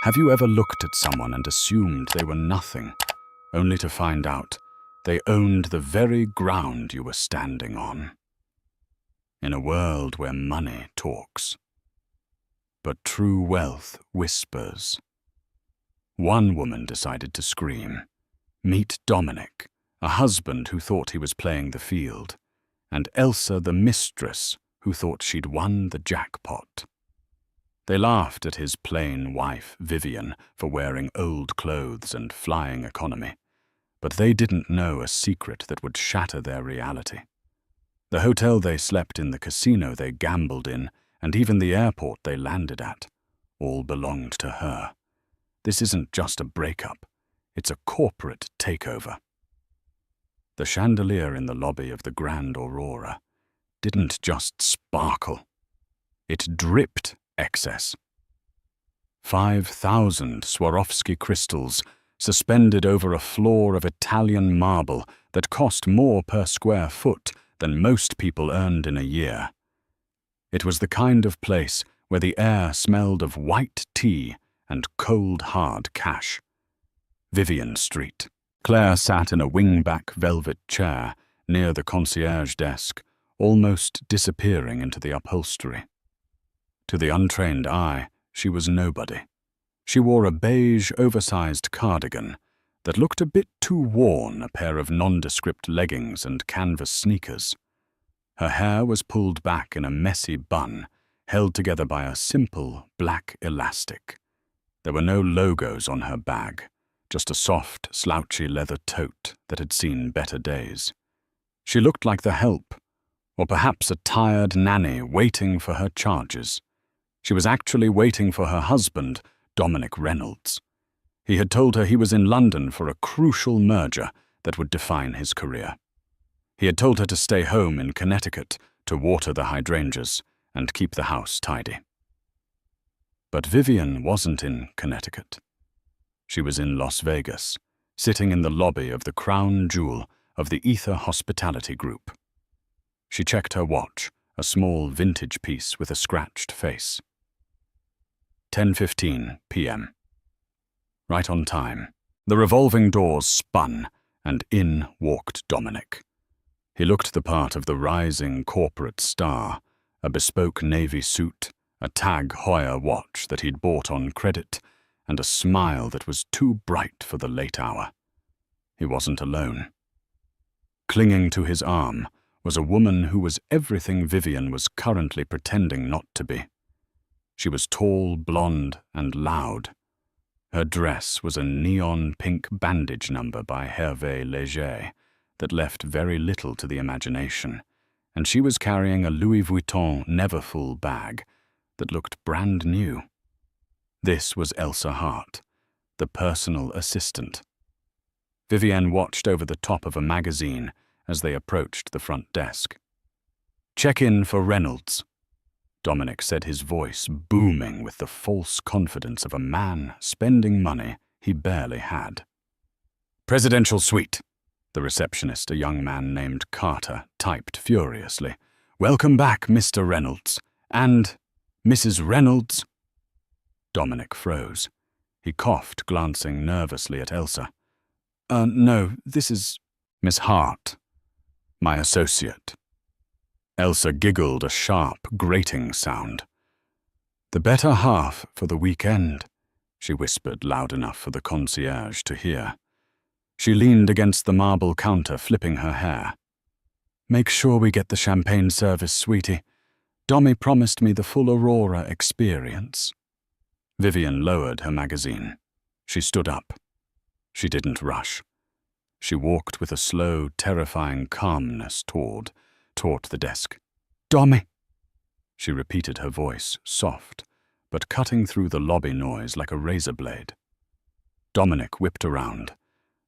Have you ever looked at someone and assumed they were nothing, only to find out they owned the very ground you were standing on? In a world where money talks, but true wealth whispers. One woman decided to scream. Meet Dominic, a husband who thought he was playing the field, and Elsa the mistress who thought she'd won the jackpot. They laughed at his plain wife, Vivian, for wearing old clothes and flying economy, but they didn't know a secret that would shatter their reality. The hotel they slept in, the casino they gambled in, and even the airport they landed at, all belonged to her. This isn't just a breakup, it's a corporate takeover. The chandelier in the lobby of the Grand Aurora didn't just sparkle, it dripped excess. 5,000 Swarovski crystals suspended over a floor of Italian marble that cost more per square foot than most people earned in a year. It was the kind of place where the air smelled of white tea and cold hard cash. Vivian Street. Claire sat in a wingback velvet chair near the concierge desk, almost disappearing into the upholstery. To the untrained eye, she was nobody. She wore a beige, oversized cardigan that looked a bit too worn, a pair of nondescript leggings and canvas sneakers. Her hair was pulled back in a messy bun, held together by a simple black elastic. There were no logos on her bag, just a soft, slouchy leather tote that had seen better days. She looked like the help, or perhaps a tired nanny waiting for her charges. She was actually waiting for her husband, Dominic Reynolds. He had told her he was in London for a crucial merger that would define his career. He had told her to stay home in Connecticut to water the hydrangeas and keep the house tidy. But Vivian wasn't in Connecticut. She was in Las Vegas, sitting in the lobby of the crown jewel of the Ether Hospitality Group. She checked her watch, a small vintage piece with a scratched face. 10:15 p.m. Right on time. The revolving doors spun, and in walked Dominic. He looked the part of the rising corporate star, a bespoke navy suit, a Tag Heuer watch that he'd bought on credit, and a smile that was too bright for the late hour. He wasn't alone. Clinging to his arm was a woman who was everything Vivian was currently pretending not to be. She was tall, blonde, and loud. Her dress was a neon pink bandage number by Hervé Léger that left very little to the imagination, and she was carrying a Louis Vuitton Neverfull bag that looked brand new. This was Elsa Hart, the personal assistant. Vivian watched over the top of a magazine as they approached the front desk. "Check in for Reynolds," Dominic said, his voice booming with the false confidence of a man spending money he barely had. "Presidential suite," the receptionist, a young man named Carter, typed furiously. "Welcome back, Mr. Reynolds. And Mrs. Reynolds?" Dominic froze. He coughed, glancing nervously at Elsa. No, this is Miss Hart, my associate." Elsa giggled a sharp, grating sound. "The better half for the weekend," she whispered loud enough for the concierge to hear. She leaned against the marble counter, flipping her hair. "Make sure we get the champagne service, sweetie. Dommy promised me the full Aurora experience." Vivian lowered her magazine. She stood up. She didn't rush. She walked with a slow, terrifying calmness toward the desk. "Dommy!" She repeated, her voice soft, but cutting through the lobby noise like a razor blade. Dominic whipped around.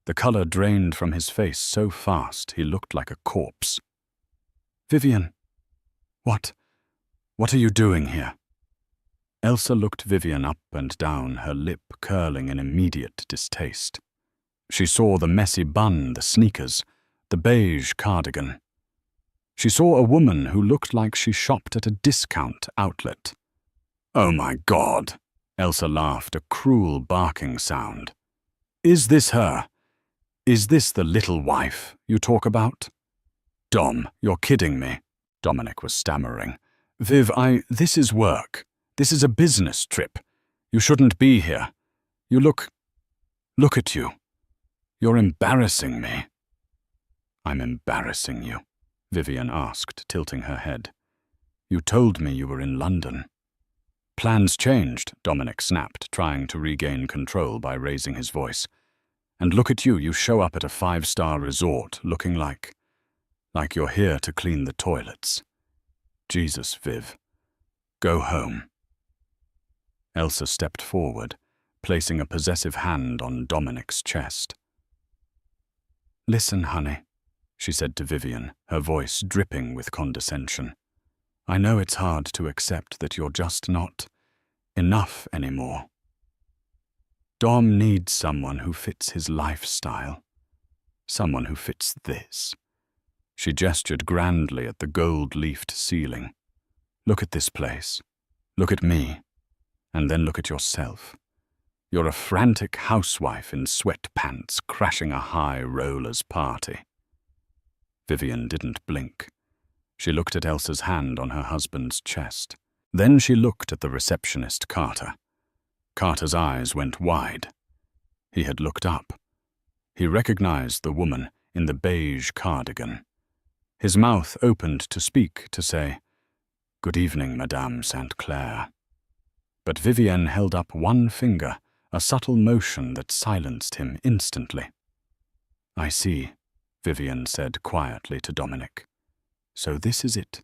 The color drained from his face so fast he looked like a corpse. "Vivian, what are you doing here?" Elsa looked Vivian up and down, her lip curling in immediate distaste. She saw the messy bun, the sneakers, the beige cardigan. She saw a woman who looked like she shopped at a discount outlet. "Oh my God," Elsa laughed, a cruel barking sound. Is this her? Is this the little wife you talk about? Dom, you're kidding me, Dominic was stammering. Viv, this is work. This is a business trip. You shouldn't be here. You look at you. You're embarrassing me. I'm embarrassing you, Vivian asked, tilting her head. You told me you were in London. Plans changed, Dominic snapped, trying to regain control by raising his voice. And look at you, you show up at a 5-star resort looking like you're here to clean the toilets. Jesus, Viv. Go home. Elsa stepped forward, placing a possessive hand on Dominic's chest. Listen, honey, she said to Vivian, her voice dripping with condescension. I know it's hard to accept that you're just not enough anymore. Dom needs someone who fits his lifestyle. Someone who fits this. She gestured grandly at the gold-leafed ceiling. Look at this place. Look at me. And then look at yourself. You're a frantic housewife in sweatpants crashing a high rollers party. Vivian didn't blink. She looked at Elsa's hand on her husband's chest. Then she looked at the receptionist, Carter. Carter's eyes went wide. He had looked up. He recognized the woman in the beige cardigan. His mouth opened to speak, to say, Good evening, Madame St. Clair. But Vivian held up one finger, a subtle motion that silenced him instantly. I see, Vivian said quietly to Dominic. So this is it.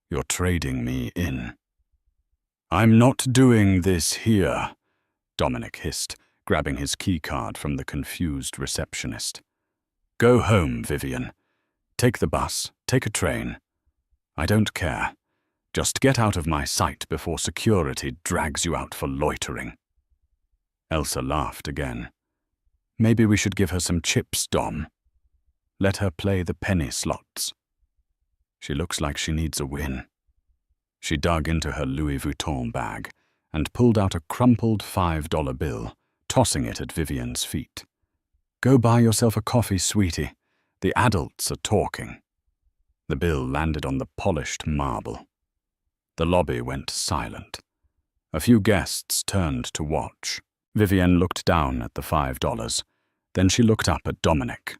You're trading me in. I'm not doing this here, Dominic hissed, grabbing his keycard from the confused receptionist. Go home, Vivian. Take the bus, take a train. I don't care. Just get out of my sight before security drags you out for loitering. Elsa laughed again. Maybe we should give her some chips, Dom. Let her play the penny slots. She looks like she needs a win. She dug into her Louis Vuitton bag and pulled out a crumpled $5 bill, tossing it at Vivian's feet. Go buy yourself a coffee, sweetie. The adults are talking. The bill landed on the polished marble. The lobby went silent. A few guests turned to watch. Vivian looked down at the $5. Then she looked up at Dominic.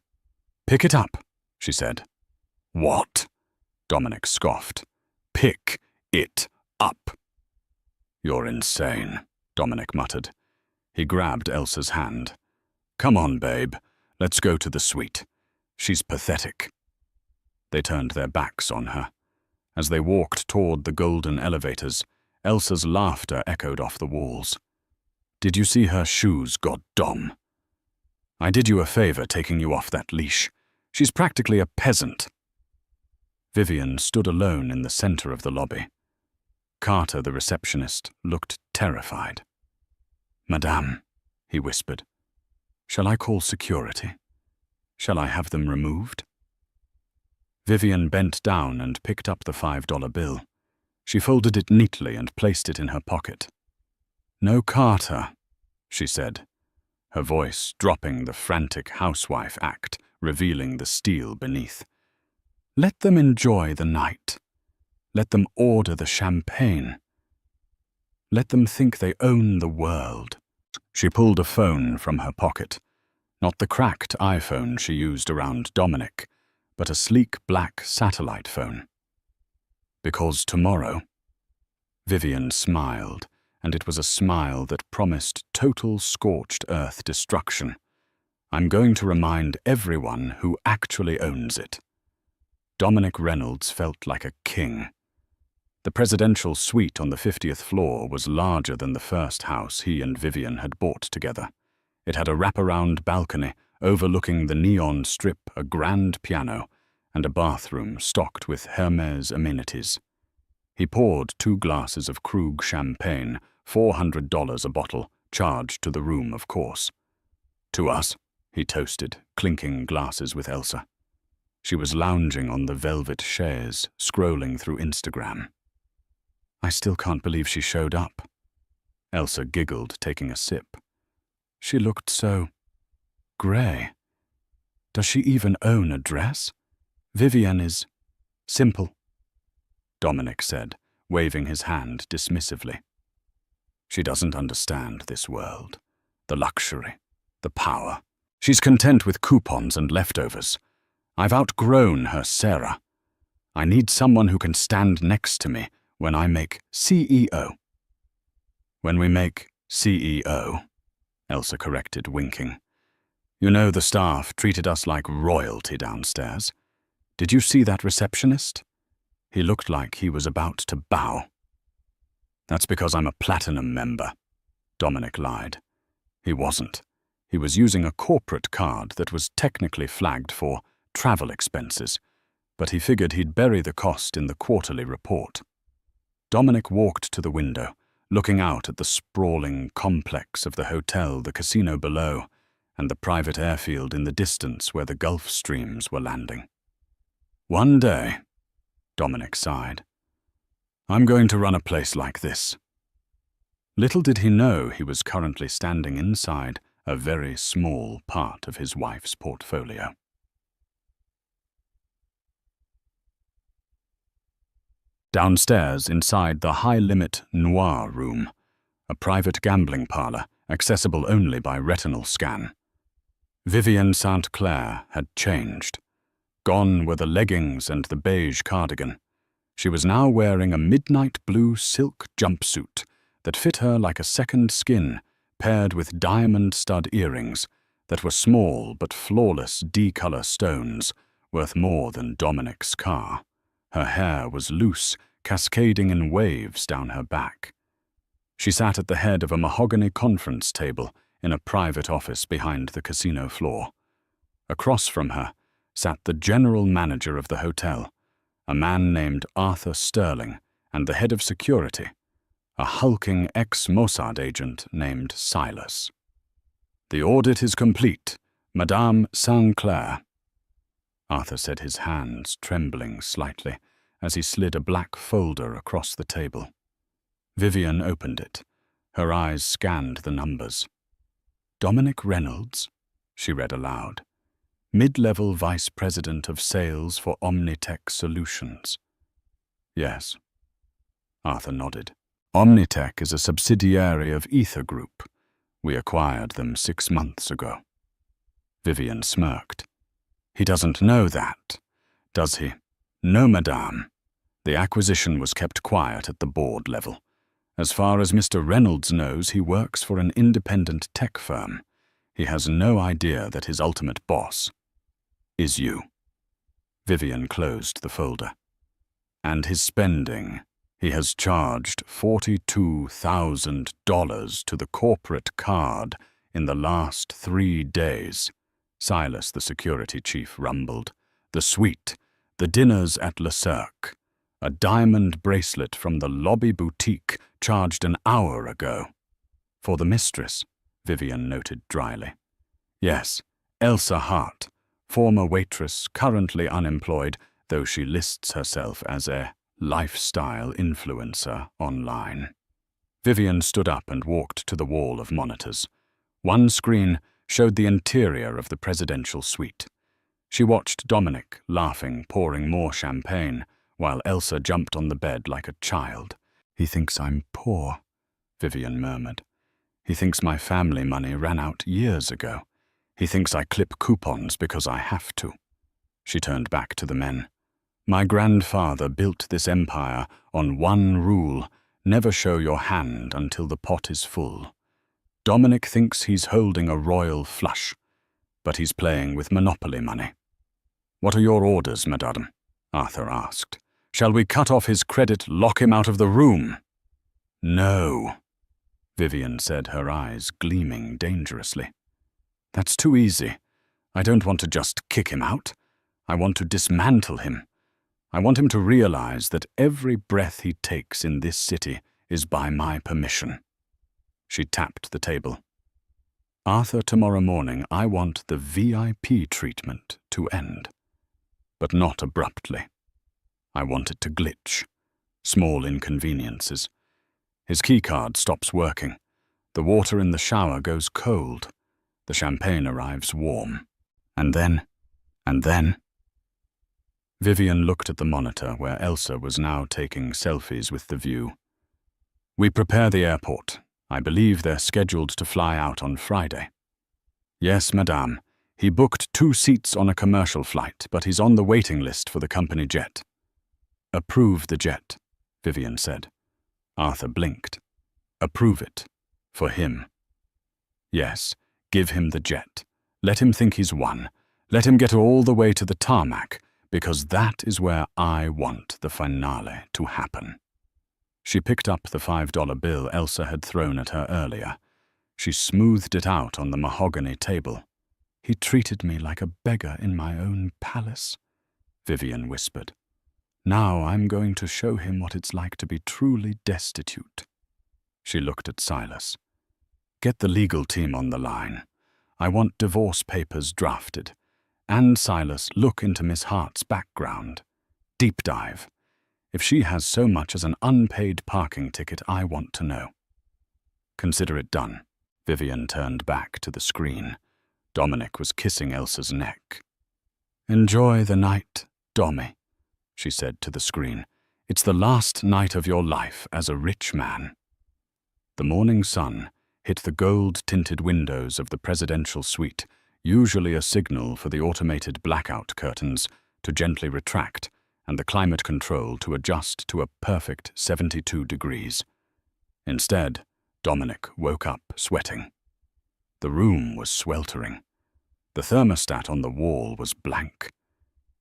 Pick it up, she said. What? Dominic scoffed. Pick it up. You're insane, Dominic muttered. He grabbed Elsa's hand. Come on, babe. Let's go to the suite. She's pathetic. They turned their backs on her. As they walked toward the golden elevators, Elsa's laughter echoed off the walls. Did you see her shoes, goddom? I did you a favor taking you off that leash. She's practically a peasant. Vivian stood alone in the center of the lobby. Carter, the receptionist, looked terrified. Madame, he whispered, shall I call security? Shall I have them removed? Vivian bent down and picked up the $5 bill. She folded it neatly and placed it in her pocket. No Carter, she said, her voice dropping the frantic housewife act, revealing the steel beneath. Let them enjoy the night. Let them order the champagne. Let them think they own the world. She pulled a phone from her pocket. Not the cracked iPhone she used around Dominic, but a sleek black satellite phone. Because tomorrow, Vivian smiled, and it was a smile that promised total scorched earth destruction. I'm going to remind everyone who actually owns it. Dominic Reynolds felt like a king. The presidential suite on the 50th floor was larger than the first house he and Vivian had bought together. It had a wraparound balcony overlooking the neon strip, a grand piano, and a bathroom stocked with Hermes amenities. He poured 2 glasses of Krug champagne, $400 a bottle, charged to the room, of course. To us, he toasted, clinking glasses with Elsa. She was lounging on the velvet chaise, scrolling through Instagram. I still can't believe she showed up. Elsa giggled, taking a sip. She looked so grey. Does she even own a dress? Vivienne is simple, Dominic said, waving his hand dismissively. She doesn't understand this world, the luxury, the power. She's content with coupons and leftovers. I've outgrown her Sarah. I need someone who can stand next to me when I make CEO. When we make CEO, Elsa corrected, winking. You know the staff treated us like royalty downstairs. Did you see that receptionist? He looked like he was about to bow. That's because I'm a platinum member, Dominic lied. He wasn't. He was using a corporate card that was technically flagged for travel expenses, but he figured he'd bury the cost in the quarterly report. Dominic walked to the window, looking out at the sprawling complex of the hotel, the casino below, and the private airfield in the distance where the Gulf Streams were landing. One day, Dominic sighed, I'm going to run a place like this. Little did he know he was currently standing inside a very small part of his wife's portfolio. Downstairs, inside the high-limit Noir room, a private gambling parlor accessible only by retinal scan, Vivienne St. Clair had changed. Gone were the leggings and the beige cardigan. She was now wearing a midnight blue silk jumpsuit that fit her like a second skin, paired with diamond stud earrings that were small but flawless D-color stones worth more than Dominic's car. Her hair was loose, cascading in waves down her back. She sat at the head of a mahogany conference table in a private office behind the casino floor. Across from her sat the general manager of the hotel, a man named Arthur Sterling, and the head of security, a hulking ex-Mossad agent named Silas. The audit is complete, Madame St. Clair, Arthur said, his hands trembling slightly as he slid a black folder across the table. Vivienne opened it. Her eyes scanned the numbers. Dominic Reynolds, she read aloud. Mid-level Vice President of Sales for Omnitech Solutions. Yes. Arthur nodded. Omnitech is a subsidiary of Ether Group. We acquired them 6 months ago. Vivienne smirked. He doesn't know that, does he? No, madame. The acquisition was kept quiet at the board level. As far as Mr. Reynolds knows, he works for an independent tech firm. He has no idea that his ultimate boss is you. Vivienne closed the folder. And his spending. He has charged $42,000 to the corporate card in the last 3 days. Silas, the security chief, rumbled. The suite, the dinners at Le Cirque. A diamond bracelet from the lobby boutique charged an hour ago. For the mistress, Vivienne noted dryly. Yes, Elsa Hart, former waitress, currently unemployed, though she lists herself as a lifestyle influencer online. Vivienne stood up and walked to the wall of monitors. One screen showed the interior of the presidential suite. She watched Dominic, laughing, pouring more champagne, while Elsa jumped on the bed like a child. He thinks I'm poor, Vivienne murmured. He thinks my family money ran out years ago. He thinks I clip coupons because I have to. She turned back to the men. My grandfather built this empire on one rule: never show your hand until the pot is full. Dominic thinks he's holding a royal flush, but he's playing with monopoly money. What are your orders, madame? Arthur asked. Shall we cut off his credit, lock him out of the room? No, Vivienne said, her eyes gleaming dangerously. That's too easy. I don't want to just kick him out. I want to dismantle him. I want him to realize that every breath he takes in this city is by my permission. She tapped the table. Arthur, tomorrow morning I want the VIP treatment to end. But not abruptly. I want it to glitch. Small inconveniences. His keycard stops working. The water in the shower goes cold. The champagne arrives warm. And then... Vivian looked at the monitor where Elsa was now taking selfies with the view. We prepare the airport. I believe they're scheduled to fly out on Friday. Yes, madame. He booked 2 seats on a commercial flight, but he's on the waiting list for the company jet. Approve the jet, Vivian said. Arthur blinked. Approve it. For him. Yes, give him the jet. Let him think he's won. Let him get all the way to the tarmac, because that is where I want the finale to happen. She picked up the $5 bill Elsa had thrown at her earlier. She smoothed it out on the mahogany table. He treated me like a beggar in my own palace, Vivian whispered. Now I'm going to show him what it's like to be truly destitute. She looked at Silas. Get the legal team on the line. I want divorce papers drafted. And Silas, look into Miss Hart's background. Deep dive. If she has so much as an unpaid parking ticket, I want to know. Consider it done. Vivian turned back to the screen. Dominic was kissing Elsa's neck. Enjoy the night, Dommy, she said to the screen. It's the last night of your life as a rich man. The morning sun hit the gold-tinted windows of the presidential suite, usually a signal for the automated blackout curtains to gently retract and the climate control to adjust to a perfect 72 degrees. Instead, Dominic woke up sweating. The room was sweltering. The thermostat on the wall was blank.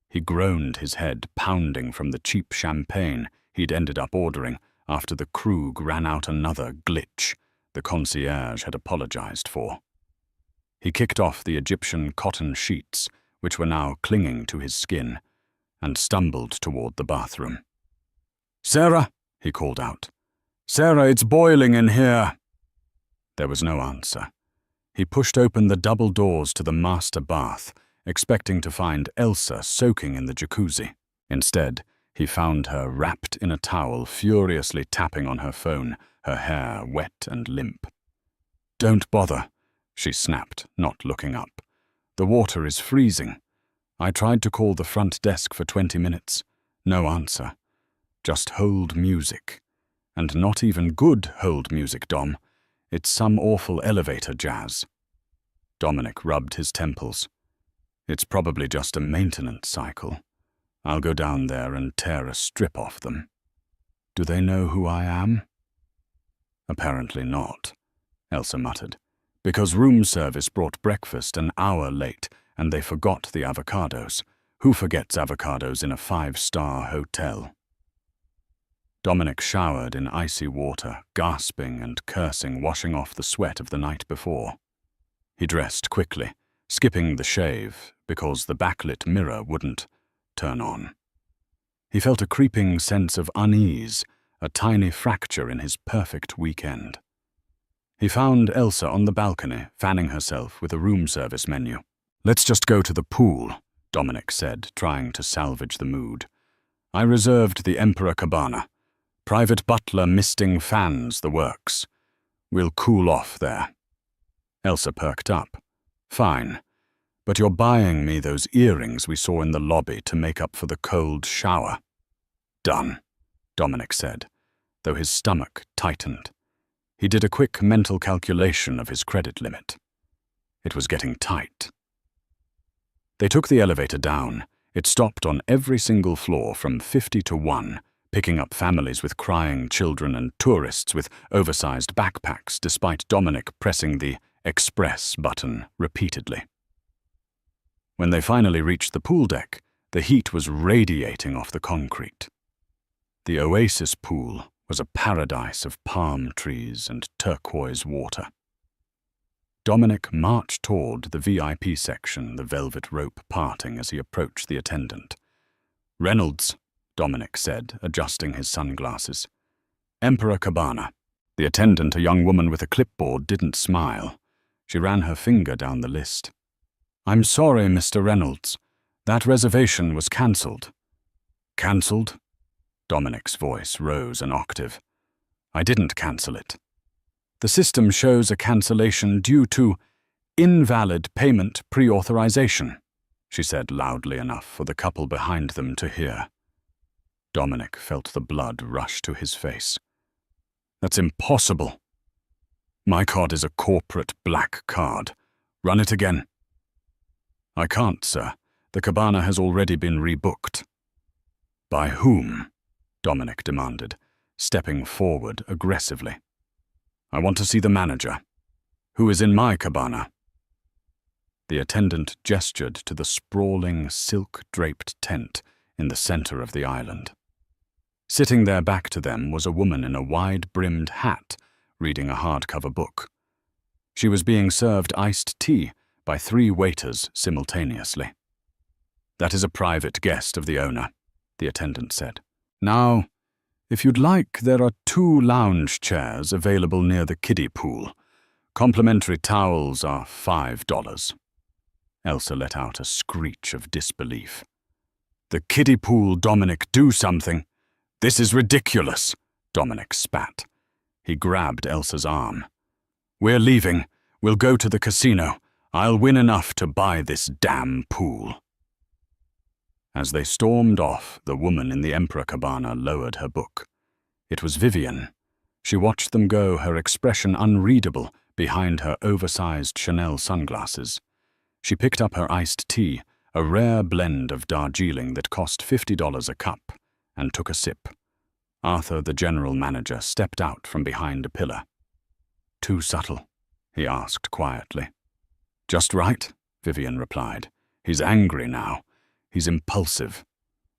He groaned, his head pounding from the cheap champagne he'd ended up ordering after the Krug ran out another glitch the concierge had apologized for. He kicked off the Egyptian cotton sheets, which were now clinging to his skin, and stumbled toward the bathroom. "Sarah," he called out. "Sarah, it's boiling in here." There was no answer. He pushed open the double doors to the master bath, expecting to find Elsa soaking in the jacuzzi. Instead, he found her wrapped in a towel, furiously tapping on her phone, her hair wet and limp. "Don't bother," she snapped, not looking up. "The water is freezing. I tried to call the front desk for 20 minutes. No answer. Just hold music. And not even good hold music, Dom. It's some awful elevator jazz." Dominic rubbed his temples. "It's probably just a maintenance cycle. I'll go down there and tear a strip off them. Do they know who I am?" "Apparently not," Elsa muttered, "because room service brought breakfast an hour late and they forgot the avocados. Who forgets avocados in a 5-star hotel?" Dominic showered in icy water, gasping and cursing, washing off the sweat of the night before. He dressed quickly, skipping the shave because the backlit mirror wouldn't turn on. He felt a creeping sense of unease, a tiny fracture in his perfect weekend. He found Elsa on the balcony, fanning herself with a room service menu. "Let's just go to the pool," Dominic said, trying to salvage the mood. "I reserved the Emperor Cabana. Private butler misting fans, the works. We'll cool off there." Elsa perked up. "Fine. But you're buying me those earrings we saw in the lobby to make up for the cold shower." "Done," Dominic said, though his stomach tightened. He did a quick mental calculation of his credit limit. It was getting tight. They took the elevator down. It stopped on every single floor from 50 to 1, picking up families with crying children and tourists with oversized backpacks, despite Dominic pressing the Express button repeatedly. When they finally reached the pool deck, the heat was radiating off the concrete. The Oasis pool was a paradise of palm trees and turquoise water. Dominic marched toward the VIP section, the velvet rope parting as he approached the attendant. "Reynolds," Dominic said, adjusting his sunglasses. "Emperor Cabana." The attendant, a young woman with a clipboard, didn't smile. She ran her finger down the list. "I'm sorry, Mr. Reynolds. That reservation was cancelled." "Cancelled?" Dominic's voice rose an octave. I didn't cancel it. The system shows a cancellation due to invalid payment pre-authorization, she said loudly enough for the couple behind them to hear. Dominic felt the blood rush to his face. That's impossible. My card is a corporate black card. Run it again. I can't, sir. The cabana has already been rebooked. By whom? Dominic demanded, stepping forward aggressively. I want to see the manager. Who is in my cabana? The attendant gestured to the sprawling, silk-draped tent in the center of the island. Sitting there back to them was a woman in a wide-brimmed hat, reading a hardcover book. She was being served iced tea by 3 waiters simultaneously. That is a private guest of the owner, the attendant said. Now, if you'd like, there are 2 lounge chairs available near the kiddie pool. Complimentary towels are $5. Elsa let out a screech of disbelief. The kiddie pool, Dominic, do something. This is ridiculous, Dominic spat. He grabbed Elsa's arm. We're leaving. We'll go to the casino. I'll win enough to buy this damn pool. As they stormed off, the woman in the Emperor cabana lowered her book. It was Vivian. She watched them go, her expression unreadable behind her oversized Chanel sunglasses. She picked up her iced tea, a rare blend of Darjeeling that cost $50 a cup, and took a sip. Arthur, the general manager, stepped out from behind a pillar. Too subtle, he asked quietly. Just right, Vivian replied. He's angry now. He's impulsive.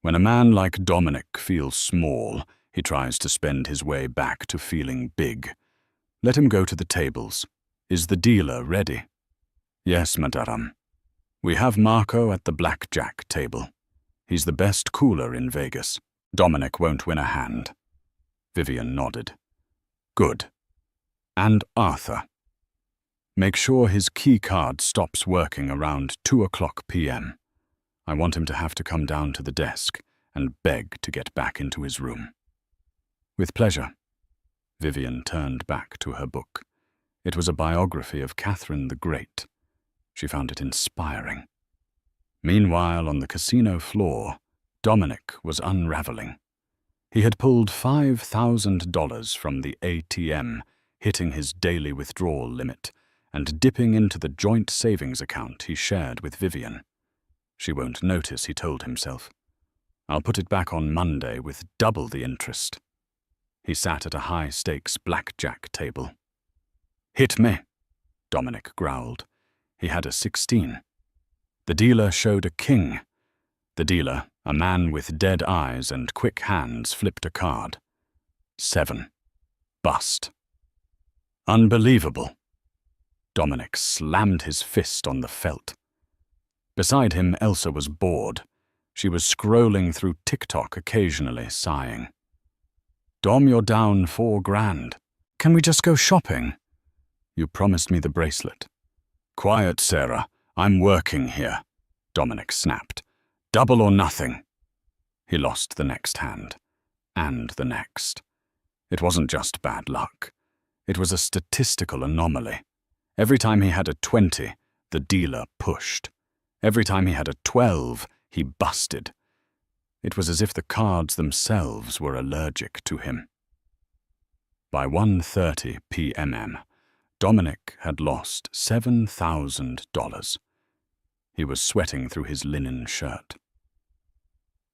When a man like Dominic feels small, he tries to spend his way back to feeling big. Let him go to the tables. Is the dealer ready? Yes, madame. We have Marco at the blackjack table. He's the best cooler in Vegas. Dominic won't win a hand. Vivian nodded. Good. And Arthur. Make sure his key card stops working around 2:00 p.m. I want him to have to come down to the desk and beg to get back into his room. With pleasure. Vivian turned back to her book. It was a biography of Catherine the Great. She found it inspiring. Meanwhile, on the casino floor, Dominic was unraveling. He had pulled $5,000 from the ATM, hitting his daily withdrawal limit, and dipping into the joint savings account he shared with Vivian. She won't notice, he told himself. I'll put it back on Monday with double the interest. He sat at a high-stakes blackjack table. Hit me, Dominic growled. He had a 16. The dealer showed a king. The dealer, a man with dead eyes and quick hands, flipped a card. 7. Bust. Unbelievable. Dominic slammed his fist on the felt. Beside him, Elsa was bored. She was scrolling through TikTok occasionally, sighing. Dom, you're down $4,000. Can we just go shopping? You promised me the bracelet. Quiet, Sarah. I'm working here, Dominic snapped. Double or nothing. He lost the next hand. And the next. It wasn't just bad luck. It was a statistical anomaly. Every time he had a 20, the dealer pushed. Every time he had a 12, he busted. It was as if the cards themselves were allergic to him. By 1:30 p.m., Dominic had lost $7,000. He was sweating through his linen shirt.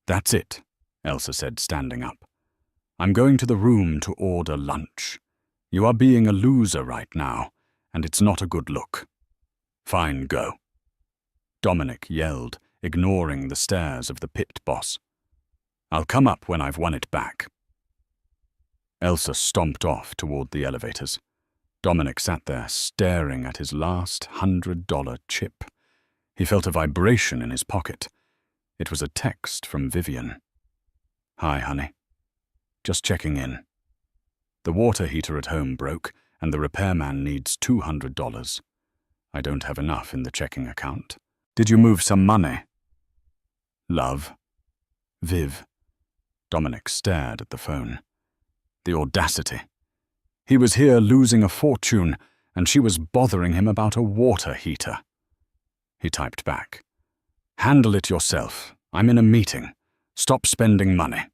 That's it, Elsa said, standing up. I'm going to the room to order lunch. You are being a loser right now, and it's not a good look. Fine, go. Dominic yelled, ignoring the stares of the pit boss. I'll come up when I've won it back. Elsa stomped off toward the elevators. Dominic sat there, staring at his last $100 chip. He felt a vibration in his pocket. It was a text from Vivian. Hi, honey. Just checking in. The water heater at home broke, and the repairman needs $200. I don't have enough in the checking account. Did you move some money? Love. Viv. Dominic stared at the phone. The audacity. He was here losing a fortune, and she was bothering him about a water heater. He typed back, "Handle it yourself. I'm in a meeting. Stop spending money."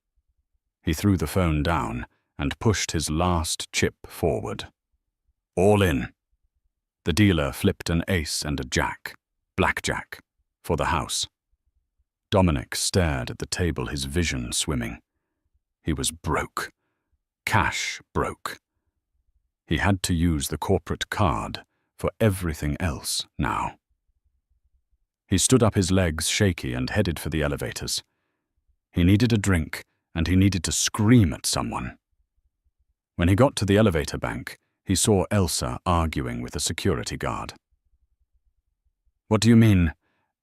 He threw the phone down and pushed his last chip forward. "All in." The dealer flipped an ace and a jack, blackjack, for the house. Dominic stared at the table, his vision swimming. He was broke. Cash broke. He had to use the corporate card for everything else now. He stood up, his legs shaky, and headed for the elevators. He needed a drink, and he needed to scream at someone. When he got to the elevator bank, he saw Elsa arguing with a security guard. "What do you mean,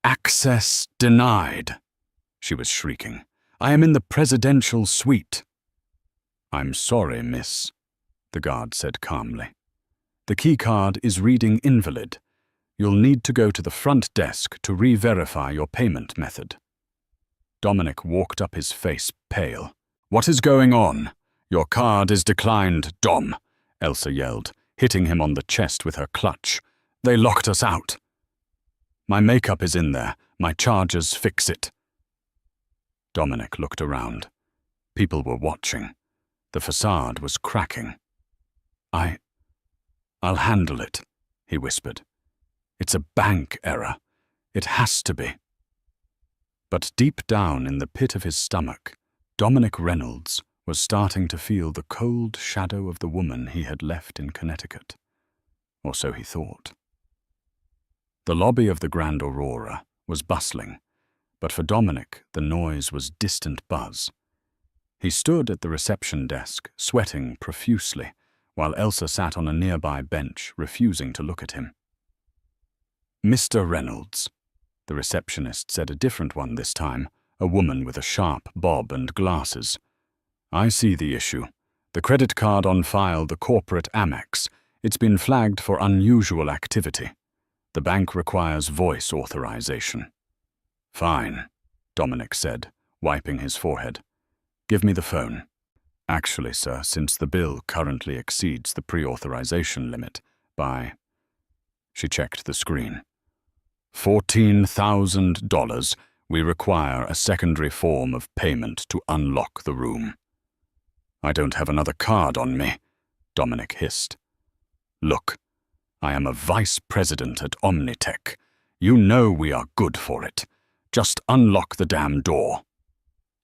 access denied?" she was shrieking. "I am in the presidential suite." "I'm sorry, miss," the guard said calmly. "The keycard is reading invalid. You'll need to go to the front desk to re-verify your payment method." Dominic walked up, his face pale. "What is going on? Your card is declined, Dom," Elsa yelled, hitting him on the chest with her clutch. "They locked us out." "My makeup is in there. My chargers fix it." Dominic looked around. People were watching. The facade was cracking. I'll handle it," he whispered. "It's a bank error. It has to be." But deep down in the pit of his stomach, Dominic Reynolds was starting to feel the cold shadow of the woman he had left in Connecticut. Or so he thought. The lobby of the Grand Aurora was bustling, but for Dominic the noise was distant buzz. He stood at the reception desk, sweating profusely, while Elsa sat on a nearby bench, refusing to look at him. "Mr. Reynolds," the receptionist said, a different one this time, a woman with a sharp bob and glasses. "I see the issue. The credit card on file, the corporate Amex. It's been flagged for unusual activity. The bank requires voice authorization." "Fine," Dominic said, wiping his forehead. "Give me the phone." "Actually, sir, since the bill currently exceeds the pre-authorization limit by—" She checked the screen. $14,000. We require a secondary form of payment to unlock the room." "I don't have another card on me," Dominic hissed. "Look, I am a vice president at Omnitech. You know we are good for it. Just unlock the damn door."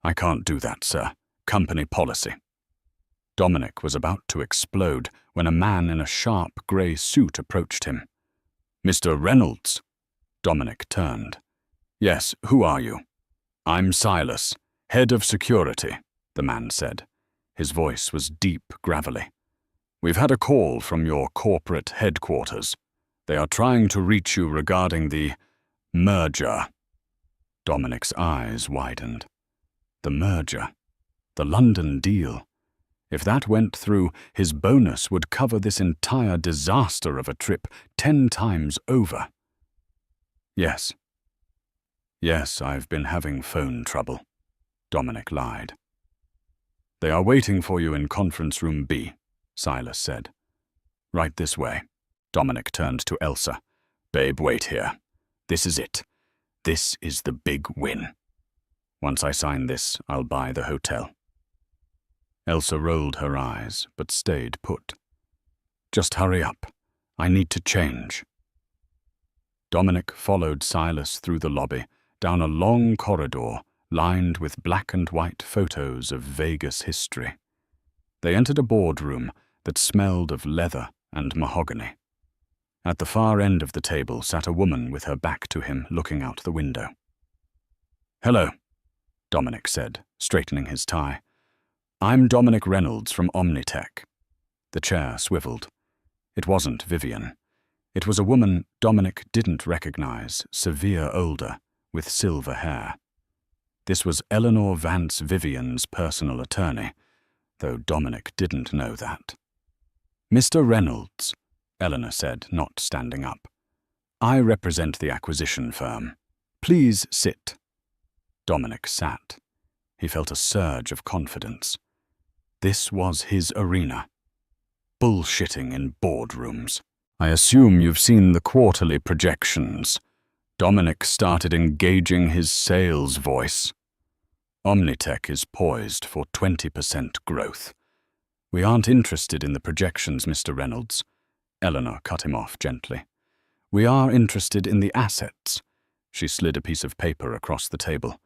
"I can't do that, sir. Company policy." Dominic was about to explode when a man in a sharp grey suit approached him. "Mr. Reynolds?" Dominic turned. "Yes, who are you?" "I'm Silas, head of security," the man said. His voice was deep, gravelly. "We've had a call from your corporate headquarters. They are trying to reach you regarding the merger." Dominic's eyes widened. The merger. The London deal. If that went through, his bonus would cover this entire disaster of a trip 10 times over. "Yes. Yes, I've been having phone trouble," Dominic lied. "They are waiting for you in conference room B," Silas said. "Right this way." Dominic turned to Elsa. "Babe, wait here. This is it. This is the big win. Once I sign this, I'll buy the hotel." Elsa rolled her eyes, but stayed put. "Just hurry up. I need to change." Dominic followed Silas through the lobby, down a long corridor lined with black and white photos of Vegas history. They entered a boardroom that smelled of leather and mahogany. At the far end of the table sat a woman with her back to him, looking out the window. "Hello," Dominic said, straightening his tie. "I'm Dominic Reynolds from Omnitech." The chair swiveled. It wasn't Vivian. It was a woman Dominic didn't recognize, severe older, with silver hair. This was Eleanor Vance Vivian's personal attorney, though Dominic didn't know that. "Mr. Reynolds," Eleanor said, not standing up. "I represent the acquisition firm. Please sit." Dominic sat. He felt a surge of confidence. This was his arena. bullshitting in boardrooms. I assume you've seen the quarterly projections. Dominic started engaging his sales voice. Omnitech is poised for 20% growth. We aren't interested in the projections, Mr. Reynolds. Eleanor cut him off gently. We are interested in the assets. She slid a piece of paper across the table.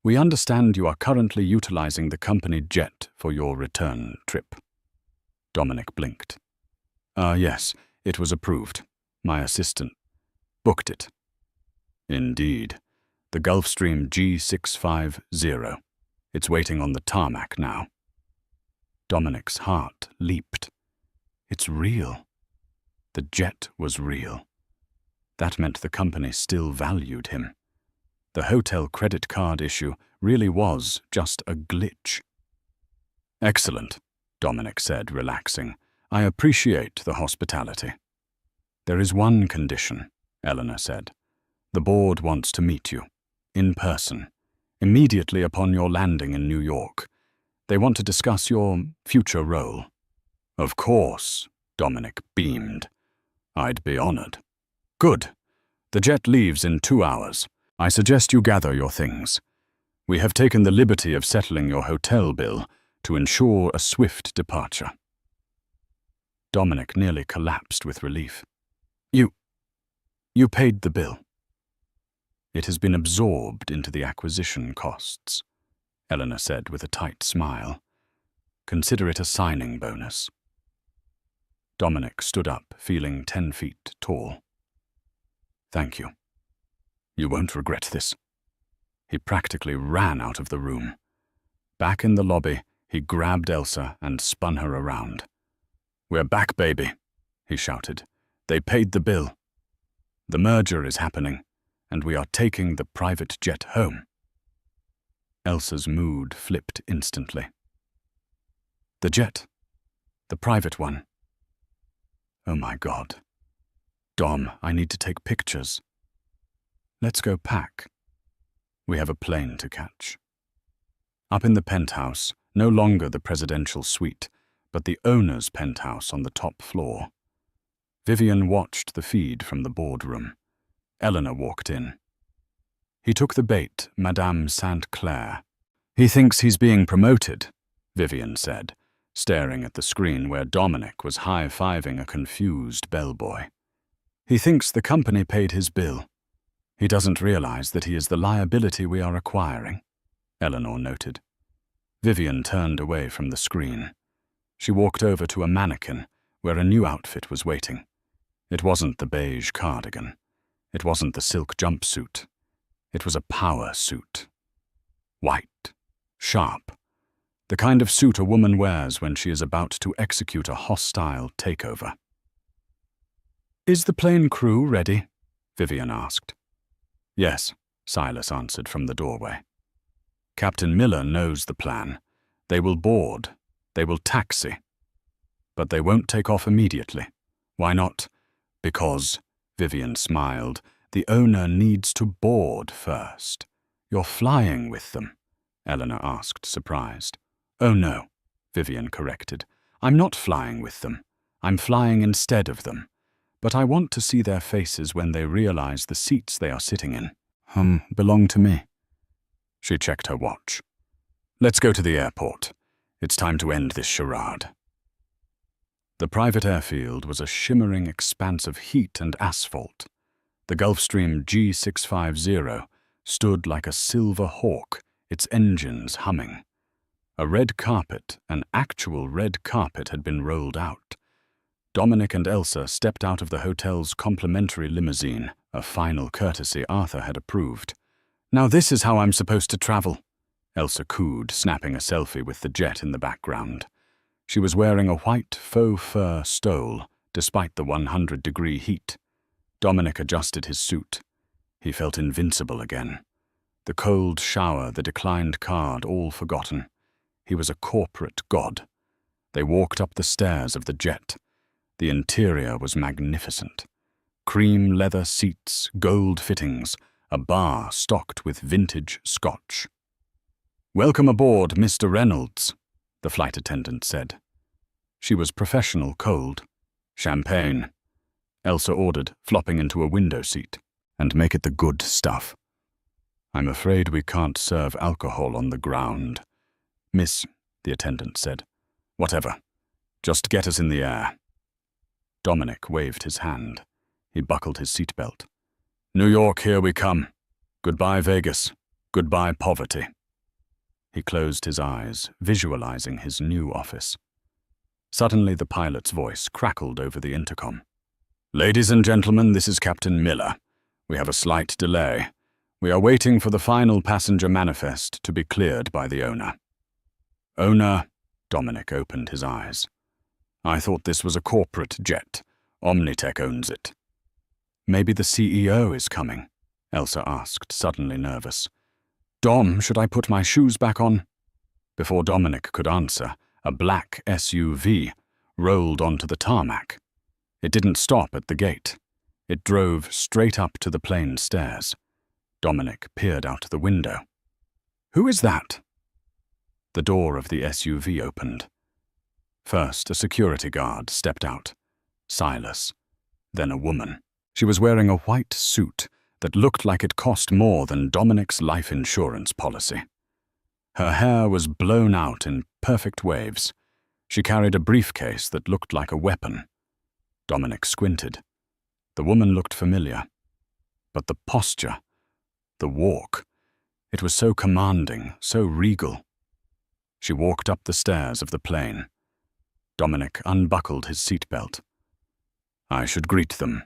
We understand you are currently utilizing the company jet for your return trip. Dominic blinked. Yes, it was approved. My assistant booked it. Indeed. The Gulfstream G650. It's waiting on the tarmac now. Dominic's heart leaped. It's real. The jet was real. That meant the company still valued him. The hotel credit card issue really was just a glitch. Excellent, Dominic said, relaxing. I appreciate the hospitality. There is one condition, Eleanor said. The board wants to meet you, in person, immediately upon your landing in New York. They want to discuss your future role. Of course, Dominic beamed. I'd be honored. Good. The jet leaves in 2 hours. I suggest you gather your things. We have taken the liberty of settling your hotel bill to ensure a swift departure. Dominic nearly collapsed with relief. You paid the bill. It has been absorbed into the acquisition costs, Eleanor said with a tight smile. Consider it a signing bonus. Dominic stood up, feeling 10 feet tall. Thank you. You won't regret this. He practically ran out of the room. Back in the lobby, he grabbed Elsa and spun her around. We're back, baby, he shouted. They paid the bill. The merger is happening, and we are taking the private jet home. Elsa's mood flipped instantly. The jet. The private one. Oh my God. Dom, I need to take pictures. Let's go pack. We have a plane to catch. Up in the penthouse, no longer the presidential suite, but the owner's penthouse on the top floor. Vivian watched the feed from the boardroom. Eleanor walked in. He took the bait, Madame St. Clair. He thinks he's being promoted, Vivian said, staring at the screen where Dominic was high-fiving a confused bellboy. He thinks the company paid his bill. He doesn't realize that he is the liability we are acquiring, Eleanor noted. Vivian turned away from the screen. She walked over to a mannequin where a new outfit was waiting. It wasn't the beige cardigan. It wasn't the silk jumpsuit. It was a power suit. White, sharp, the kind of suit a woman wears when she is about to execute a hostile takeover. Is the plane crew ready? Vivian asked. Yes, Silas answered from the doorway. Captain Miller knows the plan. They will board. They will taxi. But they won't take off immediately. Why not? Because, Vivian smiled, the owner needs to board first. You're flying with them? Eleanor asked, surprised. Oh no, Vivian corrected. I'm not flying with them. I'm flying instead of them. But I want to see their faces when they realize the seats they are sitting in. Belong to me. She checked her watch. Let's go to the airport. It's time to end this charade. The private airfield was a shimmering expanse of heat and asphalt. The Gulfstream G650 stood like a silver hawk, its engines humming. A red carpet, an actual red carpet, had been rolled out. Dominic and Elsa stepped out of the hotel's complimentary limousine, a final courtesy Arthur had approved. Now this is how I'm supposed to travel, Elsa cooed, snapping a selfie with the jet in the background. She was wearing a white faux fur stole, despite the 100-degree heat. Dominic adjusted his suit. He felt invincible again. The cold shower, the declined card, all forgotten. He was a corporate god. They walked up the stairs of the jet. The interior was magnificent. Cream leather seats, gold fittings, a bar stocked with vintage scotch. "Welcome aboard, Mr. Reynolds," the flight attendant said. She was professional cold. Champagne, Elsa ordered, flopping into a window seat. And make it the good stuff. I'm afraid we can't serve alcohol on the ground. Miss, the attendant said. Whatever. Just get us in the air. Dominic waved his hand. He buckled his seatbelt. New York, here we come. Goodbye, Vegas. Goodbye, poverty. He closed his eyes, visualizing his new office. Suddenly, the pilot's voice crackled over the intercom. Ladies and gentlemen, this is Captain Miller. We have a slight delay. We are waiting for the final passenger manifest to be cleared by the owner. Owner? Dominic opened his eyes. I thought this was a corporate jet. Omnitech owns it. Maybe the CEO is coming, Elsa asked, suddenly nervous. Dom, should I put my shoes back on? Before Dominic could answer, a black SUV rolled onto the tarmac. It didn't stop at the gate. It drove straight up to the plane stairs. Dominic peered out the window. Who is that? The door of the SUV opened. First, a security guard stepped out. Silas. Then a woman. She was wearing a white suit that looked like it cost more than Dominic's life insurance policy. Her hair was blown out in perfect waves. She carried a briefcase that looked like a weapon. Dominic squinted. The woman looked familiar. But the posture, the walk, it was so commanding, so regal. She walked up the stairs of the plane. Dominic unbuckled his seatbelt. I should greet them.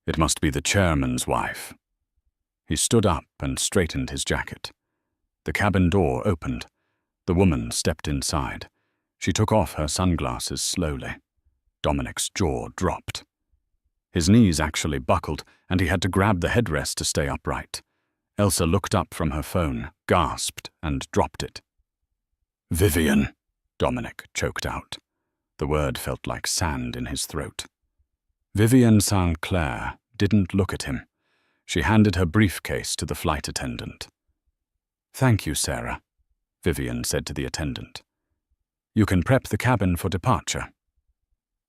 It must be the chairman's wife. He stood up and straightened his jacket. The cabin door opened. The woman stepped inside. She took off her sunglasses slowly. Dominic's jaw dropped. His knees actually buckled, and he had to grab the headrest to stay upright. Elsa looked up from her phone, gasped, and dropped it. Vivian, Dominic choked out. The word felt like sand in his throat. Vivian St. Clair didn't look at him. She handed her briefcase to the flight attendant. Thank you, Sarah, Vivian said to the attendant. You can prep the cabin for departure.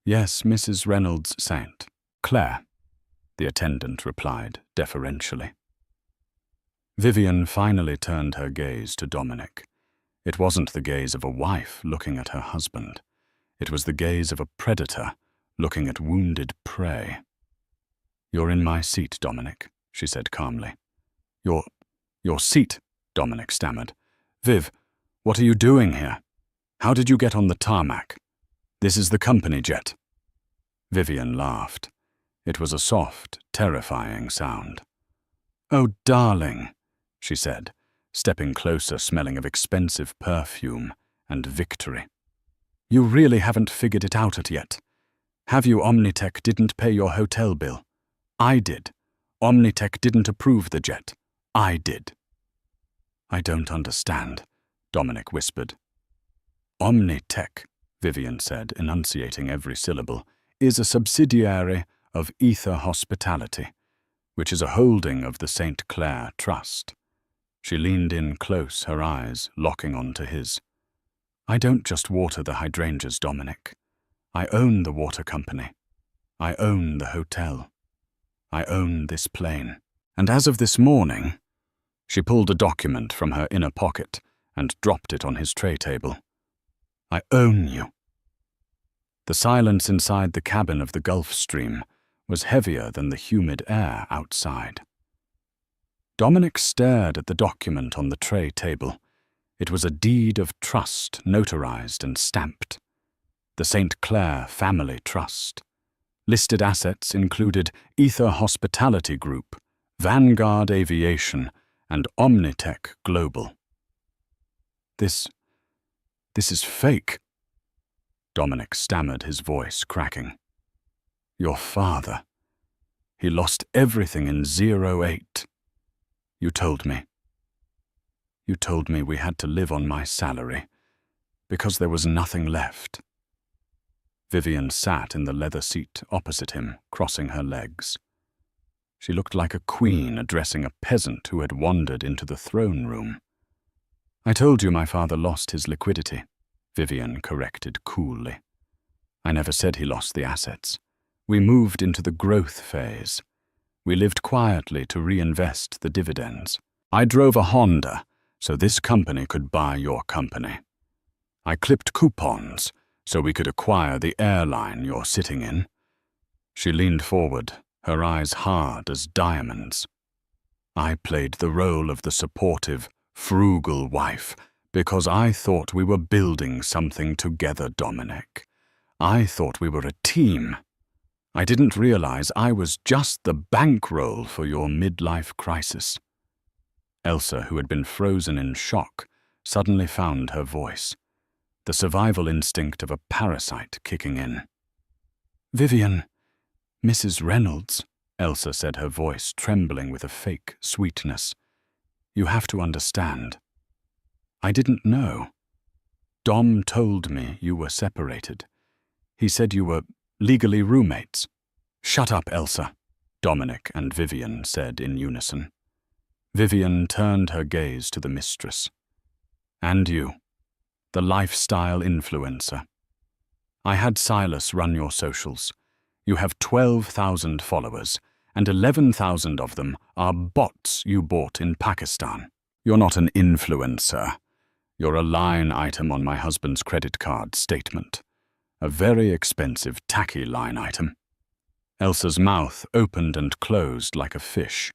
Yes, Mrs. Reynolds St. Clair, the attendant replied deferentially. Vivian finally turned her gaze to Dominic. It wasn't the gaze of a wife looking at her husband. It was the gaze of a predator looking at wounded prey. You're in my seat, Dominic, she said calmly. Your seat, Dominic stammered. Viv, what are you doing here? How did you get on the tarmac? This is the company jet. Vivian laughed. It was a soft, terrifying sound. Oh, darling, she said, stepping closer, smelling of expensive perfume and victory. You really haven't figured it out yet. Have you? Omnitech didn't pay your hotel bill. I did. Omnitech didn't approve the jet. I did. I don't understand, Dominic whispered. Omnitech, Vivian said, enunciating every syllable, is a subsidiary of Ether Hospitality, which is a holding of the St. Clair Trust. She leaned in close, her eyes locking onto his. I don't just water the hydrangeas, Dominic. I own the water company. I own the hotel. I own this plane. And as of this morning, she pulled a document from her inner pocket and dropped it on his tray table. I own you. The silence inside the cabin of the Gulf Stream was heavier than the humid air outside. Dominic stared at the document on the tray table. It was a deed of trust, notarized and stamped. The St. Clair Family Trust. Listed assets included Ether Hospitality Group, Vanguard Aviation, and Omnitech Global. This is fake. Dominic stammered, his voice cracking. Your father. He lost everything in 08. You told me. You told me we had to live on my salary, because there was nothing left. Vivian sat in the leather seat opposite him, crossing her legs. She looked like a queen addressing a peasant who had wandered into the throne room. I told you my father lost his liquidity, Vivian corrected coolly. I never said he lost the assets. We moved into the growth phase. We lived quietly to reinvest the dividends. I drove a Honda, so this company could buy your company. I clipped coupons, so we could acquire the airline you're sitting in. She leaned forward, her eyes hard as diamonds. I played the role of the supportive, frugal wife because I thought we were building something together, Dominic. I thought we were a team. I didn't realize I was just the bankroll for your midlife crisis. Elsa, who had been frozen in shock, suddenly found her voice, the survival instinct of a parasite kicking in. "Vivian, Mrs. Reynolds," Elsa said, her voice trembling with a fake sweetness. "You have to understand. I didn't know. Dom told me you were separated. He said you were legally roommates." "Shut up, Elsa," Dominic and Vivian said in unison. Vivian turned her gaze to the mistress. "And you, the lifestyle influencer. I had Silas run your socials. You have 12,000 followers, and 11,000 of them are bots you bought in Pakistan. You're not an influencer. You're a line item on my husband's credit card statement. A very expensive, tacky line item." Elsa's mouth opened and closed like a fish.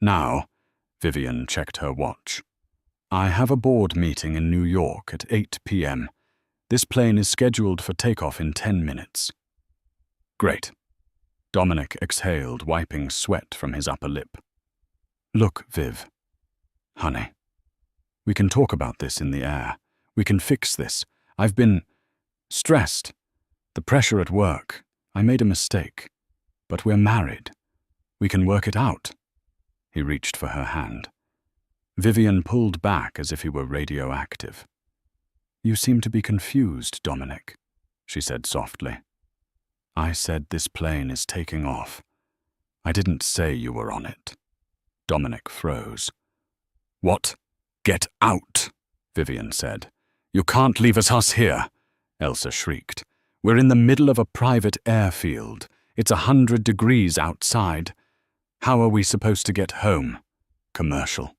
"Now," Vivian checked her watch, "I have a board meeting in New York at 8 p.m. This plane is scheduled for takeoff in 10 minutes. "Great." Dominic exhaled, wiping sweat from his upper lip. "Look, Viv. Honey. We can talk about this in the air. We can fix this. I've been stressed. The pressure at work. I made a mistake. But we're married. We can work it out." He reached for her hand. Vivian pulled back as if he were radioactive. "You seem to be confused, Dominic," she said softly. "I said this plane is taking off. I didn't say you were on it." Dominic froze. "What? Get out," Vivian said. "You can't leave us here," Elsa shrieked. "We're in the middle of a private airfield. It's 100 degrees outside. How are we supposed to get home? Commercial."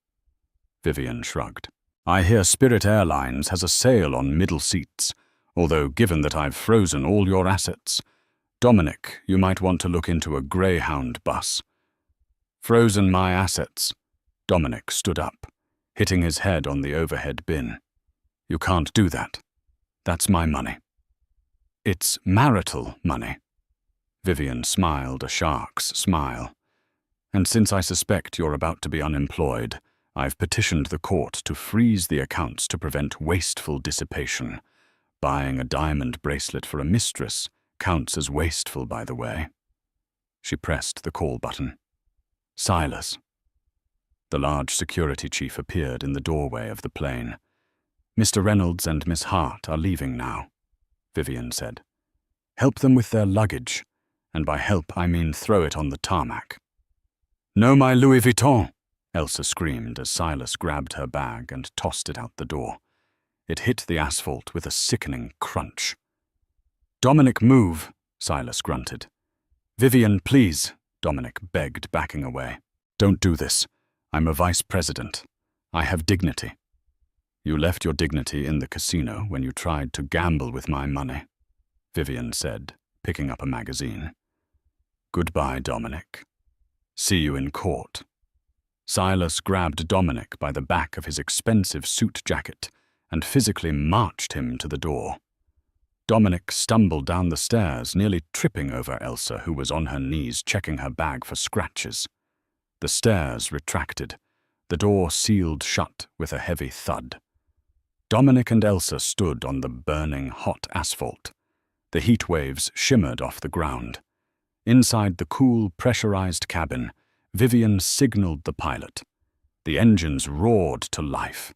Vivian shrugged. "I hear Spirit Airlines has a sale on middle seats, although given that I've frozen all your assets, Dominic, you might want to look into a Greyhound bus." "Frozen my assets." Dominic stood up, hitting his head on the overhead bin. "You can't do that. That's my money." "It's marital money." Vivian smiled a shark's smile. "And since I suspect you're about to be unemployed, I've petitioned the court to freeze the accounts to prevent wasteful dissipation. Buying a diamond bracelet for a mistress counts as wasteful, by the way." She pressed the call button. "Silas." The large security chief appeared in the doorway of the plane. "Mr. Reynolds and Miss Hart are leaving now," Vivian said. "Help them with their luggage, and by help I mean throw it on the tarmac." "No, my Louis Vuitton!" Elsa screamed as Silas grabbed her bag and tossed it out the door. It hit the asphalt with a sickening crunch. "Dominic, move," Silas grunted. "Vivian, please," Dominic begged, backing away. "Don't do this. I'm a vice president. I have dignity." "You left your dignity in the casino when you tried to gamble with my money," Vivian said, picking up a magazine. "Goodbye, Dominic. See you in court." Silas grabbed Dominic by the back of his expensive suit jacket and physically marched him to the door. Dominic stumbled down the stairs, nearly tripping over Elsa, who was on her knees checking her bag for scratches. The stairs retracted. The door sealed shut with a heavy thud. Dominic and Elsa stood on the burning, hot asphalt. The heat waves shimmered off the ground. Inside the cool, pressurized cabin, Vivian signaled the pilot. The engines roared to life.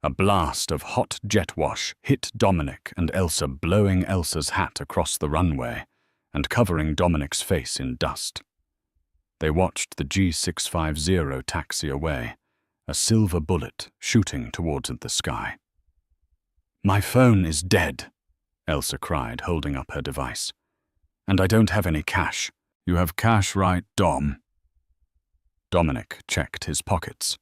A blast of hot jet wash hit Dominic and Elsa, blowing Elsa's hat across the runway and covering Dominic's face in dust. They watched the G650 taxi away, a silver bullet shooting towards the sky. "My phone is dead," Elsa cried, holding up her device. "And I don't have any cash." "You have cash, right, Dom?" Dominic checked his pockets.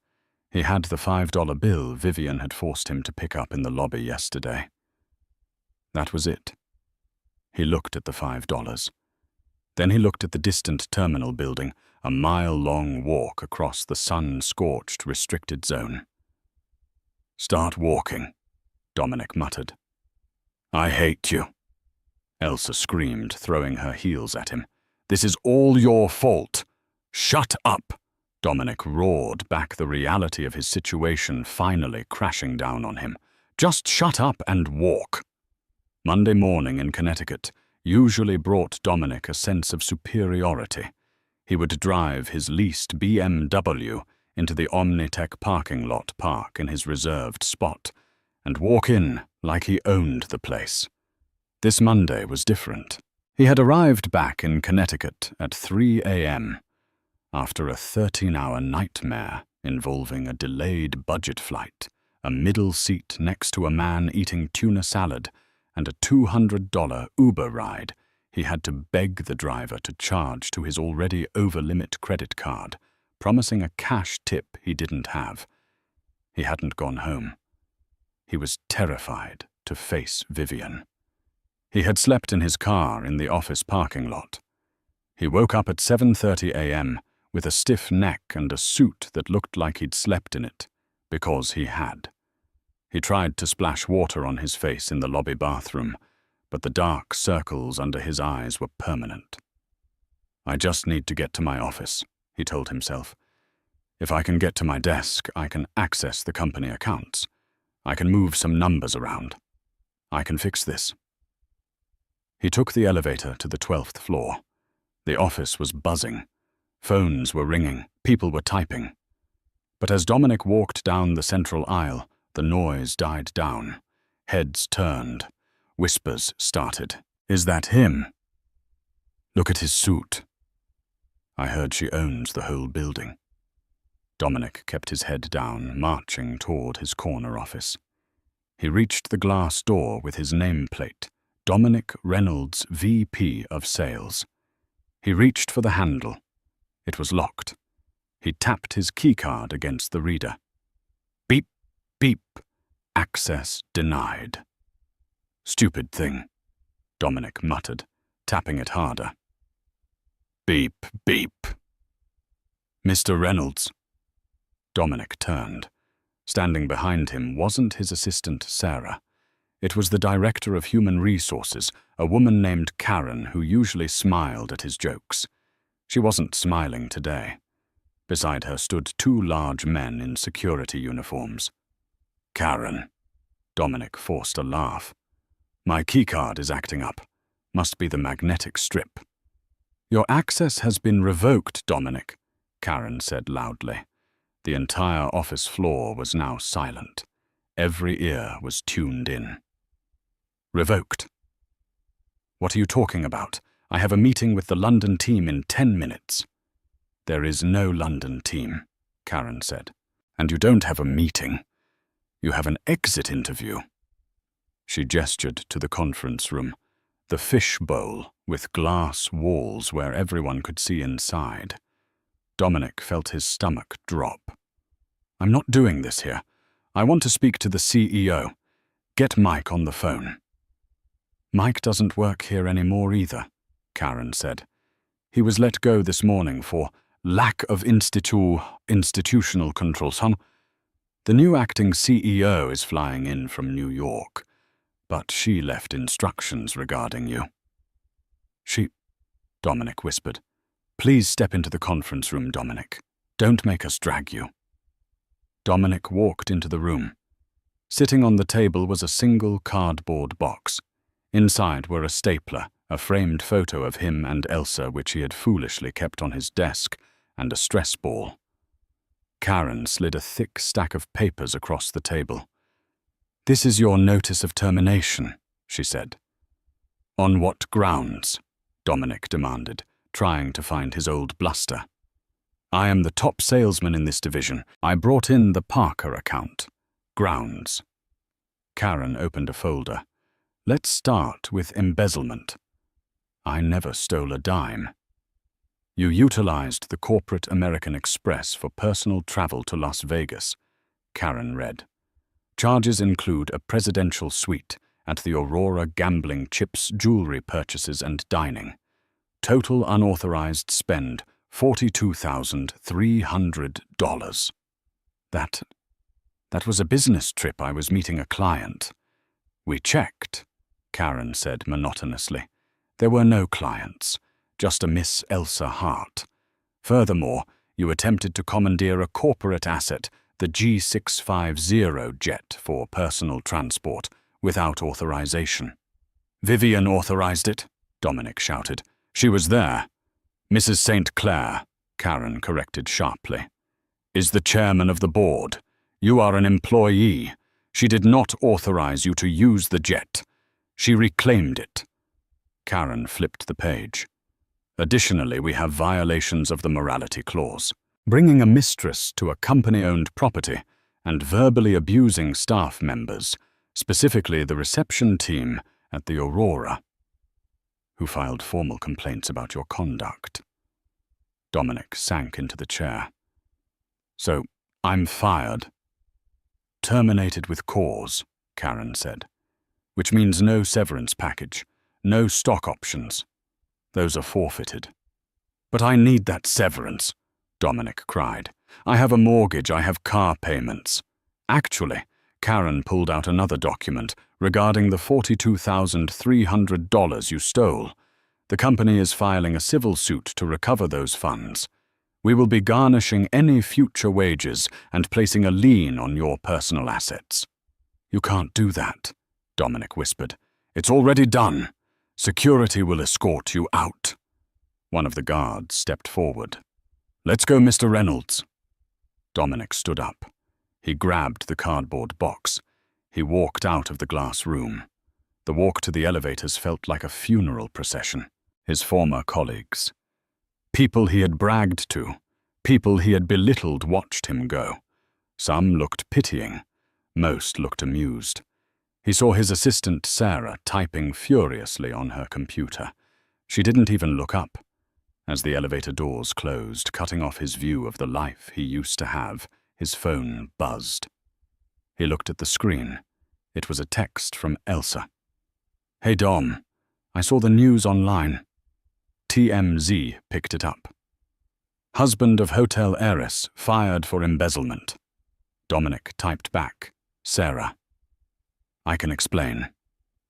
He had the $5 bill Vivian had forced him to pick up in the lobby yesterday. That was it. He looked at the $5. Then he looked at the distant terminal building, a mile-long walk across the sun-scorched restricted zone. "Start walking," Dominic muttered. "I hate you," Elsa screamed, throwing her heels at him. "This is all your fault." "Shut up," Dominic roared back, the reality of his situation finally crashing down on him. "Just shut up and walk." Monday morning in Connecticut usually brought Dominic a sense of superiority. He would drive his leased BMW into the Omnitech parking lot park in his reserved spot and walk in like he owned the place. This Monday was different. He had arrived back in Connecticut at 3 a.m. after a 13-hour nightmare involving a delayed budget flight, a middle seat next to a man eating tuna salad, and a $200 Uber ride he had to beg the driver to charge to his already over-limit credit card, promising a cash tip he didn't have. He hadn't gone home. He was terrified to face Vivian. He had slept in his car in the office parking lot. He woke up at 7:30 a.m. with a stiff neck and a suit that looked like he'd slept in it, because he had. He tried to splash water on his face in the lobby bathroom, but the dark circles under his eyes were permanent. "I just need to get to my office," he told himself. "If I can get to my desk, I can access the company accounts. I can move some numbers around. I can fix this." He took the elevator to the 12th floor. The office was buzzing. Phones were ringing. People were typing. But as Dominic walked down the central aisle, the noise died down. Heads turned. Whispers started. "Is that him? Look at his suit. I heard she owns the whole building." Dominic kept his head down, marching toward his corner office. He reached the glass door with his nameplate, Dominic Reynolds, VP of Sales. He reached for the handle. It was locked. He tapped his keycard against the reader. Beep, beep. Access denied. "Stupid thing," Dominic muttered, tapping it harder. Beep, beep. "Mr. Reynolds." Dominic turned. Standing behind him wasn't his assistant, Sarah. It was the director of human resources, a woman named Karen, who usually smiled at his jokes. She wasn't smiling today. Beside her stood two large men in security uniforms. "Karen." Dominic forced a laugh. "My keycard is acting up. Must be the magnetic strip." "Your access has been revoked, Dominic," Karen said loudly. The entire office floor was now silent. Every ear was tuned in. "Revoked? What are you talking about? I have a meeting with the London team in 10 minutes. "There is no London team," Karen said. "And you don't have a meeting. You have an exit interview." She gestured to the conference room, the fishbowl with glass walls where everyone could see inside. Dominic felt his stomach drop. "I'm not doing this here. I want to speak to the CEO. Get Mike on the phone." "Mike doesn't work here anymore either," Karen said. "He was let go this morning for lack of institutional controls. The new acting CEO is flying in from New York, but she left instructions regarding you." "She," Dominic whispered. "Please step into the conference room, Dominic. Don't make us drag you." Dominic walked into the room. Sitting on the table was a single cardboard box. Inside were a stapler, a framed photo of him and Elsa which he had foolishly kept on his desk, and a stress ball. Karen slid a thick stack of papers across the table. "This is your notice of termination," she said. "On what grounds?" Dominic demanded, trying to find his old bluster. "I am the top salesman in this division. I brought in the Parker account. Grounds." Karen opened a folder. Let's start with embezzlement. I never stole a dime. You utilized the corporate American Express for personal travel to Las Vegas, Karen read. Charges include a presidential suite at the Aurora Gambling Chips jewelry purchases and dining. Total unauthorized spend, $42,300. That was a business trip. I was meeting a client. We checked, Karen said monotonously. There were no clients, just a Miss Elsa Hart. Furthermore, you attempted to commandeer a corporate asset, the G650 jet for personal transport, without authorization. Vivian authorized it, Dominic shouted. She was there. Mrs. St. Clair, Karen corrected sharply, is the chairman of the board. You are an employee. She did not authorize you to use the jet. She reclaimed it. Karen flipped the page. Additionally, we have violations of the morality clause. Bringing a mistress to a company-owned property and verbally abusing staff members, specifically the reception team at the Aurora, who filed formal complaints about your conduct. Dominic sank into the chair. So, I'm fired. Terminated with cause, Karen said, which means no severance package, no stock options. Those are forfeited. But I need that severance, Dominic cried. I have a mortgage, I have car payments. Actually, Karen pulled out another document regarding the $42,300 you stole. The company is filing a civil suit to recover those funds. We will be garnishing any future wages and placing a lien on your personal assets. You can't do that, Dominic whispered. It's already done. Security will escort you out. One of the guards stepped forward. Let's go, Mr. Reynolds. Dominic stood up. He grabbed the cardboard box. He walked out of the glass room. The walk to the elevators felt like a funeral procession. His former colleagues. People he had bragged to, people he had belittled watched him go. Some looked pitying. Most looked amused. He saw his assistant Sarah typing furiously on her computer. She didn't even look up. As the elevator doors closed, cutting off his view of the life he used to have, his phone buzzed. He looked at the screen. It was a text from Elsa. Hey Dom, I saw the news online. TMZ picked it up. Husband of hotel heiress fired for embezzlement. Dominic typed back. Sarah. I can explain.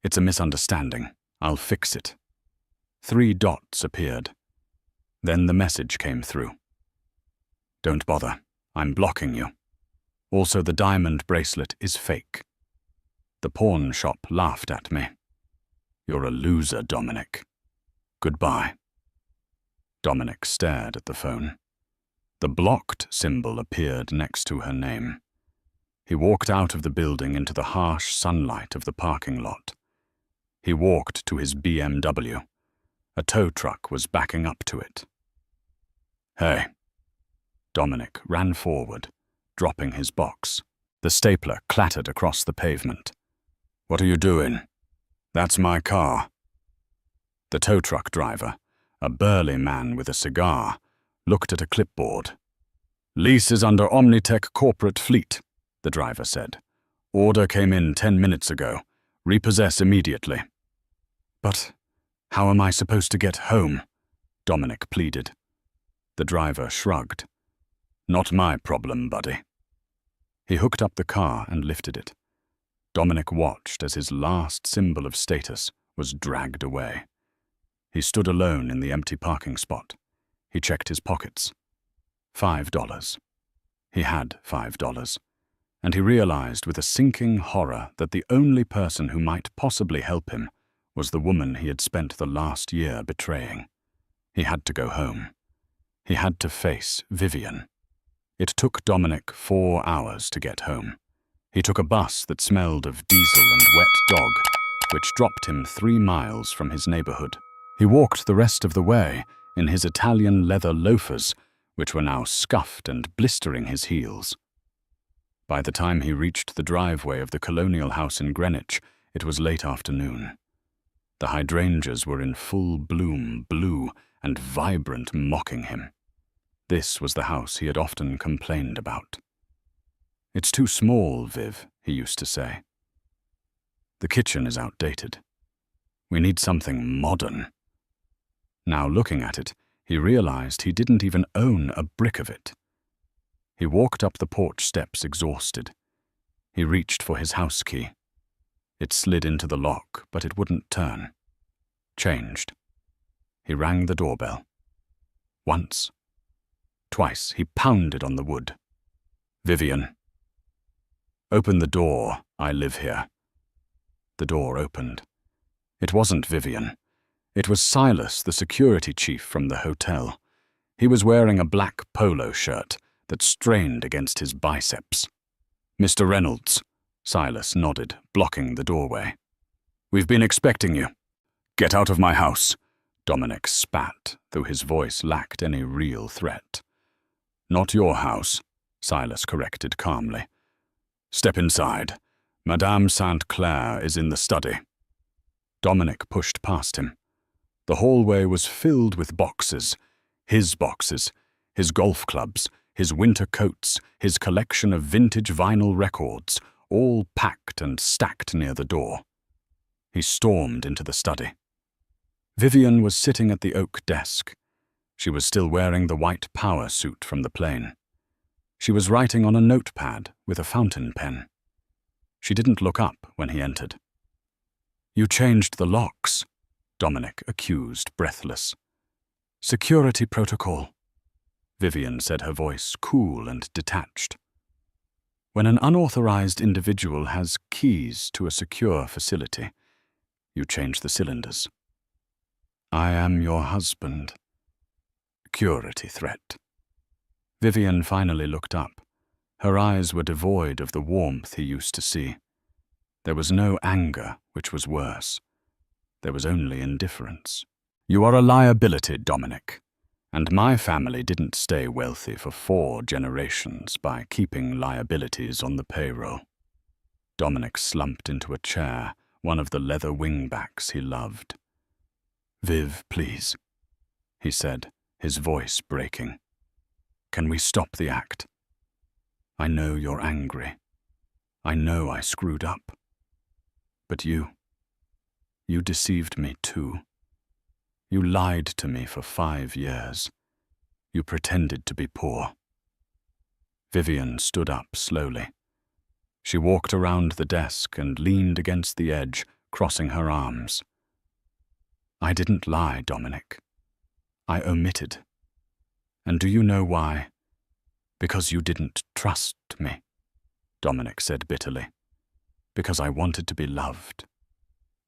It's a misunderstanding. I'll fix it. 3 dots appeared. Then the message came through. Don't bother. I'm blocking you. Also, the diamond bracelet is fake. The pawn shop laughed at me. You're a loser, Dominic. Goodbye. Dominic stared at the phone. The blocked symbol appeared next to her name. He walked out of the building into the harsh sunlight of the parking lot. He walked to his BMW. A tow truck was backing up to it. Hey. Dominic ran forward, dropping his box. The stapler clattered across the pavement. What are you doing? That's my car. The tow truck driver, a burly man with a cigar, looked at a clipboard. Lease is under Omnitech Corporate Fleet, the driver said. Order came in 10 minutes ago. Repossess immediately. But how am I supposed to get home? Dominic pleaded. The driver shrugged. Not my problem, buddy. He hooked up the car and lifted it. Dominic watched as his last symbol of status was dragged away. He stood alone in the empty parking spot. He checked his pockets. $5. He had $5. And he realized with a sinking horror that the only person who might possibly help him was the woman he had spent the last year betraying. He had to go home. He had to face Vivian. It took Dominic 4 hours to get home. He took a bus that smelled of diesel and wet dog, which dropped him 3 miles from his neighborhood. He walked the rest of the way in his Italian leather loafers, which were now scuffed and blistering his heels. By the time he reached the driveway of the colonial house in Greenwich, It was late afternoon. The hydrangeas were in full bloom, blue and vibrant, mocking him. This was the house he had often complained about. "It's too small, Viv," he used to say. "The kitchen is outdated. We need something modern." Now looking at it, he realized he didn't even own a brick of it. He walked up the porch steps exhausted. He reached for his house key. It slid into the lock, but it wouldn't turn. Changed. He rang the doorbell. Once. Twice he pounded on the wood. "Vivian." "Open the door. I live here." The door opened. It wasn't Vivian. It was Silas, the security chief from the hotel. He was wearing a black polo shirt that strained against his biceps. "Mr. Reynolds," Silas nodded, blocking the doorway. "We've been expecting you." "Get out of my house," Dominic spat, though his voice lacked any real threat. "Not your house," Silas corrected calmly. "Step inside. Madame St. Clair is in the study." Dominic pushed past him. The hallway was filled with boxes, his golf clubs, his winter coats, his collection of vintage vinyl records, all packed and stacked near the door. He stormed into the study. Vivian was sitting at the oak desk. She was still wearing the white power suit from the plane. She was writing on a notepad with a fountain pen. She didn't look up when he entered. "You changed the locks," Dominic accused, breathless. "Security protocol," Vivian said, her voice cool and detached. "When an unauthorized individual has keys to a secure facility, you change the cylinders." "I am your husband." Security threat. Vivian finally looked up. Her eyes were devoid of the warmth he used to see. There was no anger, which was worse. There was only indifference. "You are a liability, Dominic. And my family didn't stay wealthy for 4 generations by keeping liabilities on the payroll." Dominic slumped into a chair, one of the leather wingbacks he loved. "Viv, please," he said, his voice breaking. "Can we stop the act? I know you're angry. I know I screwed up. But you deceived me too. You lied to me for 5 years. You pretended to be poor." Vivian stood up slowly. She walked around the desk and leaned against the edge, crossing her arms. "I didn't lie, Dominic. I omitted. And do you know why? Because you didn't trust me," Dominic said bitterly. "Because I wanted to be loved,"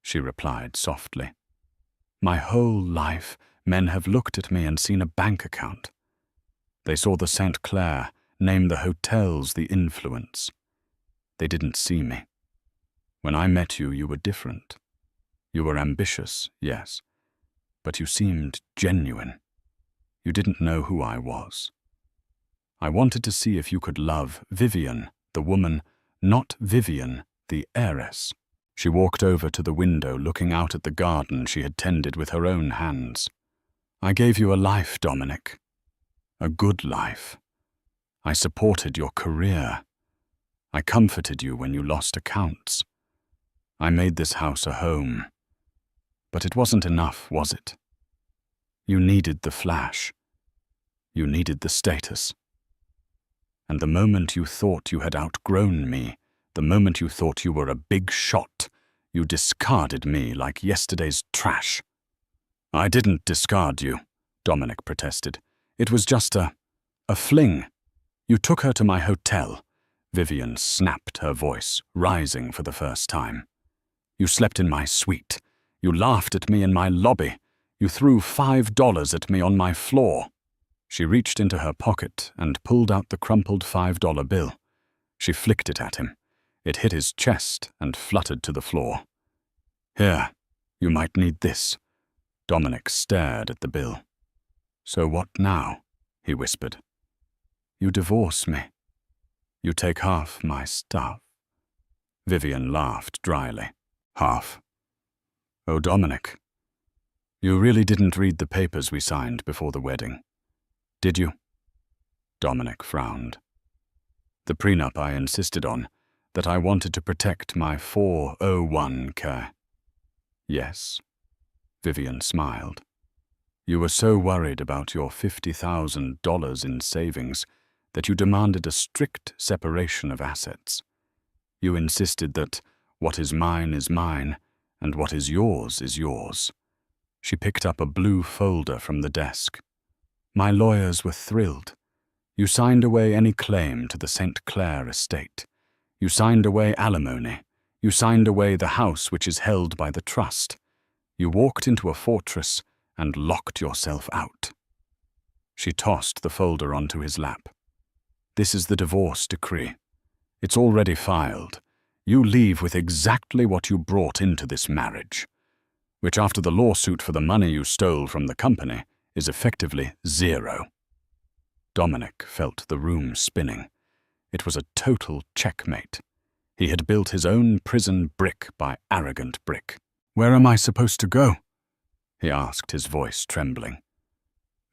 she replied softly. "My whole life, men have looked at me and seen a bank account. They saw the St. Clair, name the hotels, the influence. They didn't see me. When I met you, you were different. You were ambitious, yes, but you seemed genuine. You didn't know who I was. I wanted to see if you could love Vivian, the woman, not Vivian, the heiress." She walked over to the window, looking out at the garden she had tended with her own hands. "I gave you a life, Dominic. A good life. I supported your career. I comforted you when you lost accounts. I made this house a home. But it wasn't enough, was it? You needed the flash. You needed the status. And the moment you thought you had outgrown me, the moment you thought you were a big shot, you discarded me like yesterday's trash." "I didn't discard you," Dominic protested. "It was just a fling. You took her to my hotel." Vivian snapped, her voice rising for the first time. "You slept in my suite. You laughed at me in my lobby. You threw $5 at me on my floor." She reached into her pocket and pulled out the crumpled $5 bill. She flicked it at him. It hit his chest and fluttered to the floor. "Here, you might need this." Dominic stared at the bill. "So what now?" he whispered. "You divorce me. You take half my stuff." Vivian laughed dryly. Half. Oh, Dominic, you really didn't read the papers we signed before the wedding, did you? Dominic frowned. The prenup I insisted on, that I wanted to protect my 401k. Yes. Vivian smiled. You were so worried about your $50,000 in savings that you demanded a strict separation of assets. You insisted that what is mine and what is yours is yours. She picked up a blue folder from the desk. My lawyers were thrilled. You signed away any claim to the St. Clair estate. You signed away alimony. You signed away the house which is held by the trust. You walked into a fortress and locked yourself out. She tossed the folder onto his lap. This is the divorce decree. It's already filed. You leave with exactly what you brought into this marriage, which after the lawsuit for the money you stole from the company is effectively zero. Dominic felt the room spinning. It was a total checkmate. He had built his own prison brick by arrogant brick. Where am I supposed to go? He asked, his voice trembling.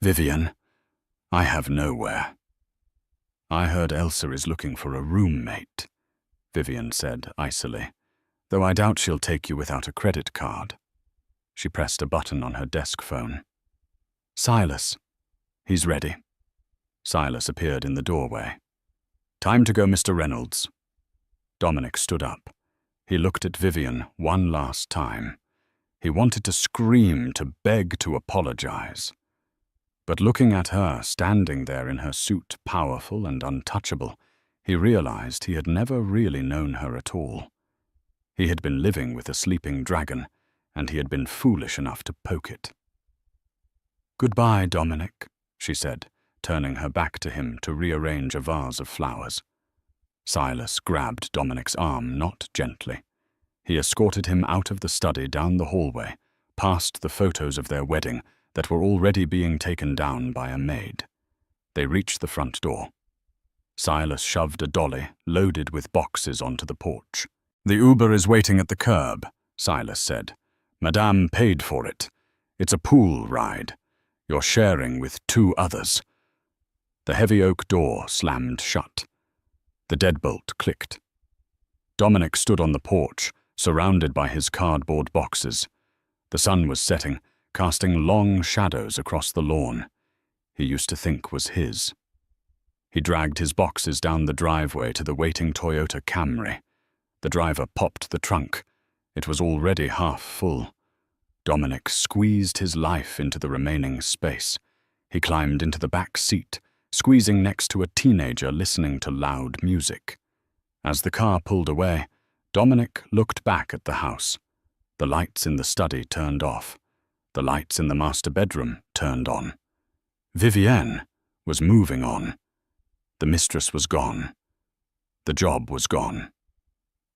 Vivian, I have nowhere. I heard Elsa is looking for a roommate, Vivian said icily, though I doubt she'll take you without a credit card. She pressed a button on her desk phone. Silas. He's ready. Silas appeared in the doorway. Time to go, Mr. Reynolds. Dominic stood up. He looked at Vivian one last time. He wanted to scream, to beg, to apologize. But looking at her, standing there in her suit, powerful and untouchable, he realized he had never really known her at all. He had been living with a sleeping dragon, and he had been foolish enough to poke it. Goodbye, Dominic, she said, turning her back to him to rearrange a vase of flowers. Silas grabbed Dominic's arm, not gently. He escorted him out of the study down the hallway, past the photos of their wedding that were already being taken down by a maid. They reached the front door. Silas shoved a dolly loaded with boxes onto the porch. The Uber is waiting at the curb, Silas said. Madame paid for it. It's a pool ride. You're sharing with 2 others. The heavy oak door slammed shut. The deadbolt clicked. Dominic stood on the porch, surrounded by his cardboard boxes. The sun was setting, casting long shadows across the lawn he used to think was his. He dragged his boxes down the driveway to the waiting Toyota Camry. The driver popped the trunk. It was already half full. Dominic squeezed his life into the remaining space. He climbed into the back seat, squeezing next to a teenager listening to loud music. As the car pulled away, Dominic looked back at the house. The lights in the study turned off. The lights in the master bedroom turned on. Vivienne was moving on. The mistress was gone. The job was gone.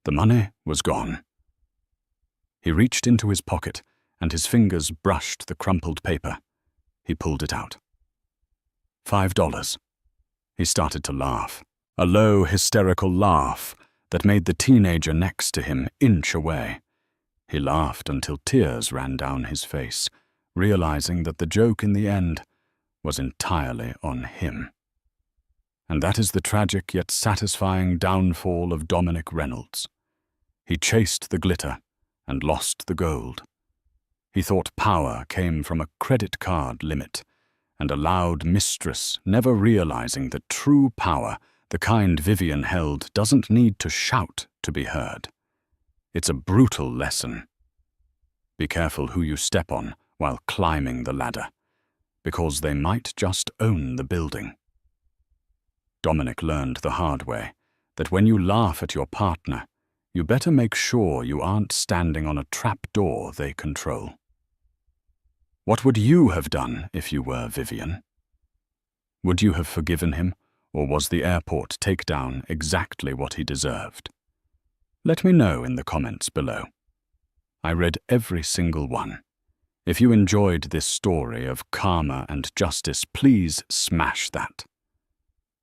The money was gone. He reached into his pocket, and his fingers brushed the crumpled paper. He pulled it out. $5. He started to laugh, a low, hysterical laugh that made the teenager next to him inch away. He laughed until tears ran down his face, realizing that the joke in the end was entirely on him. And that is the tragic yet satisfying downfall of Dominic Reynolds. He chased the glitter and lost the gold. He thought power came from a credit card limit and a loud mistress, never realizing that true power, the kind Vivian held, doesn't need to shout to be heard. It's a brutal lesson. Be careful who you step on while climbing the ladder, because they might just own the building. Dominic learned the hard way that when you laugh at your partner, you better make sure you aren't standing on a trapdoor they control. What would you have done if you were Vivian? Would you have forgiven him, or was the airport takedown exactly what he deserved? Let me know in the comments below. I read every single one. If you enjoyed this story of karma and justice, please smash that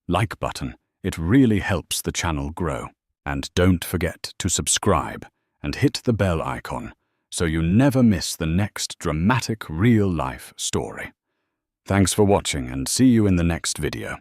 like button. It really helps the channel grow. And don't forget to subscribe and hit the bell icon so you never miss the next dramatic real-life story. Thanks for watching and see you in the next video.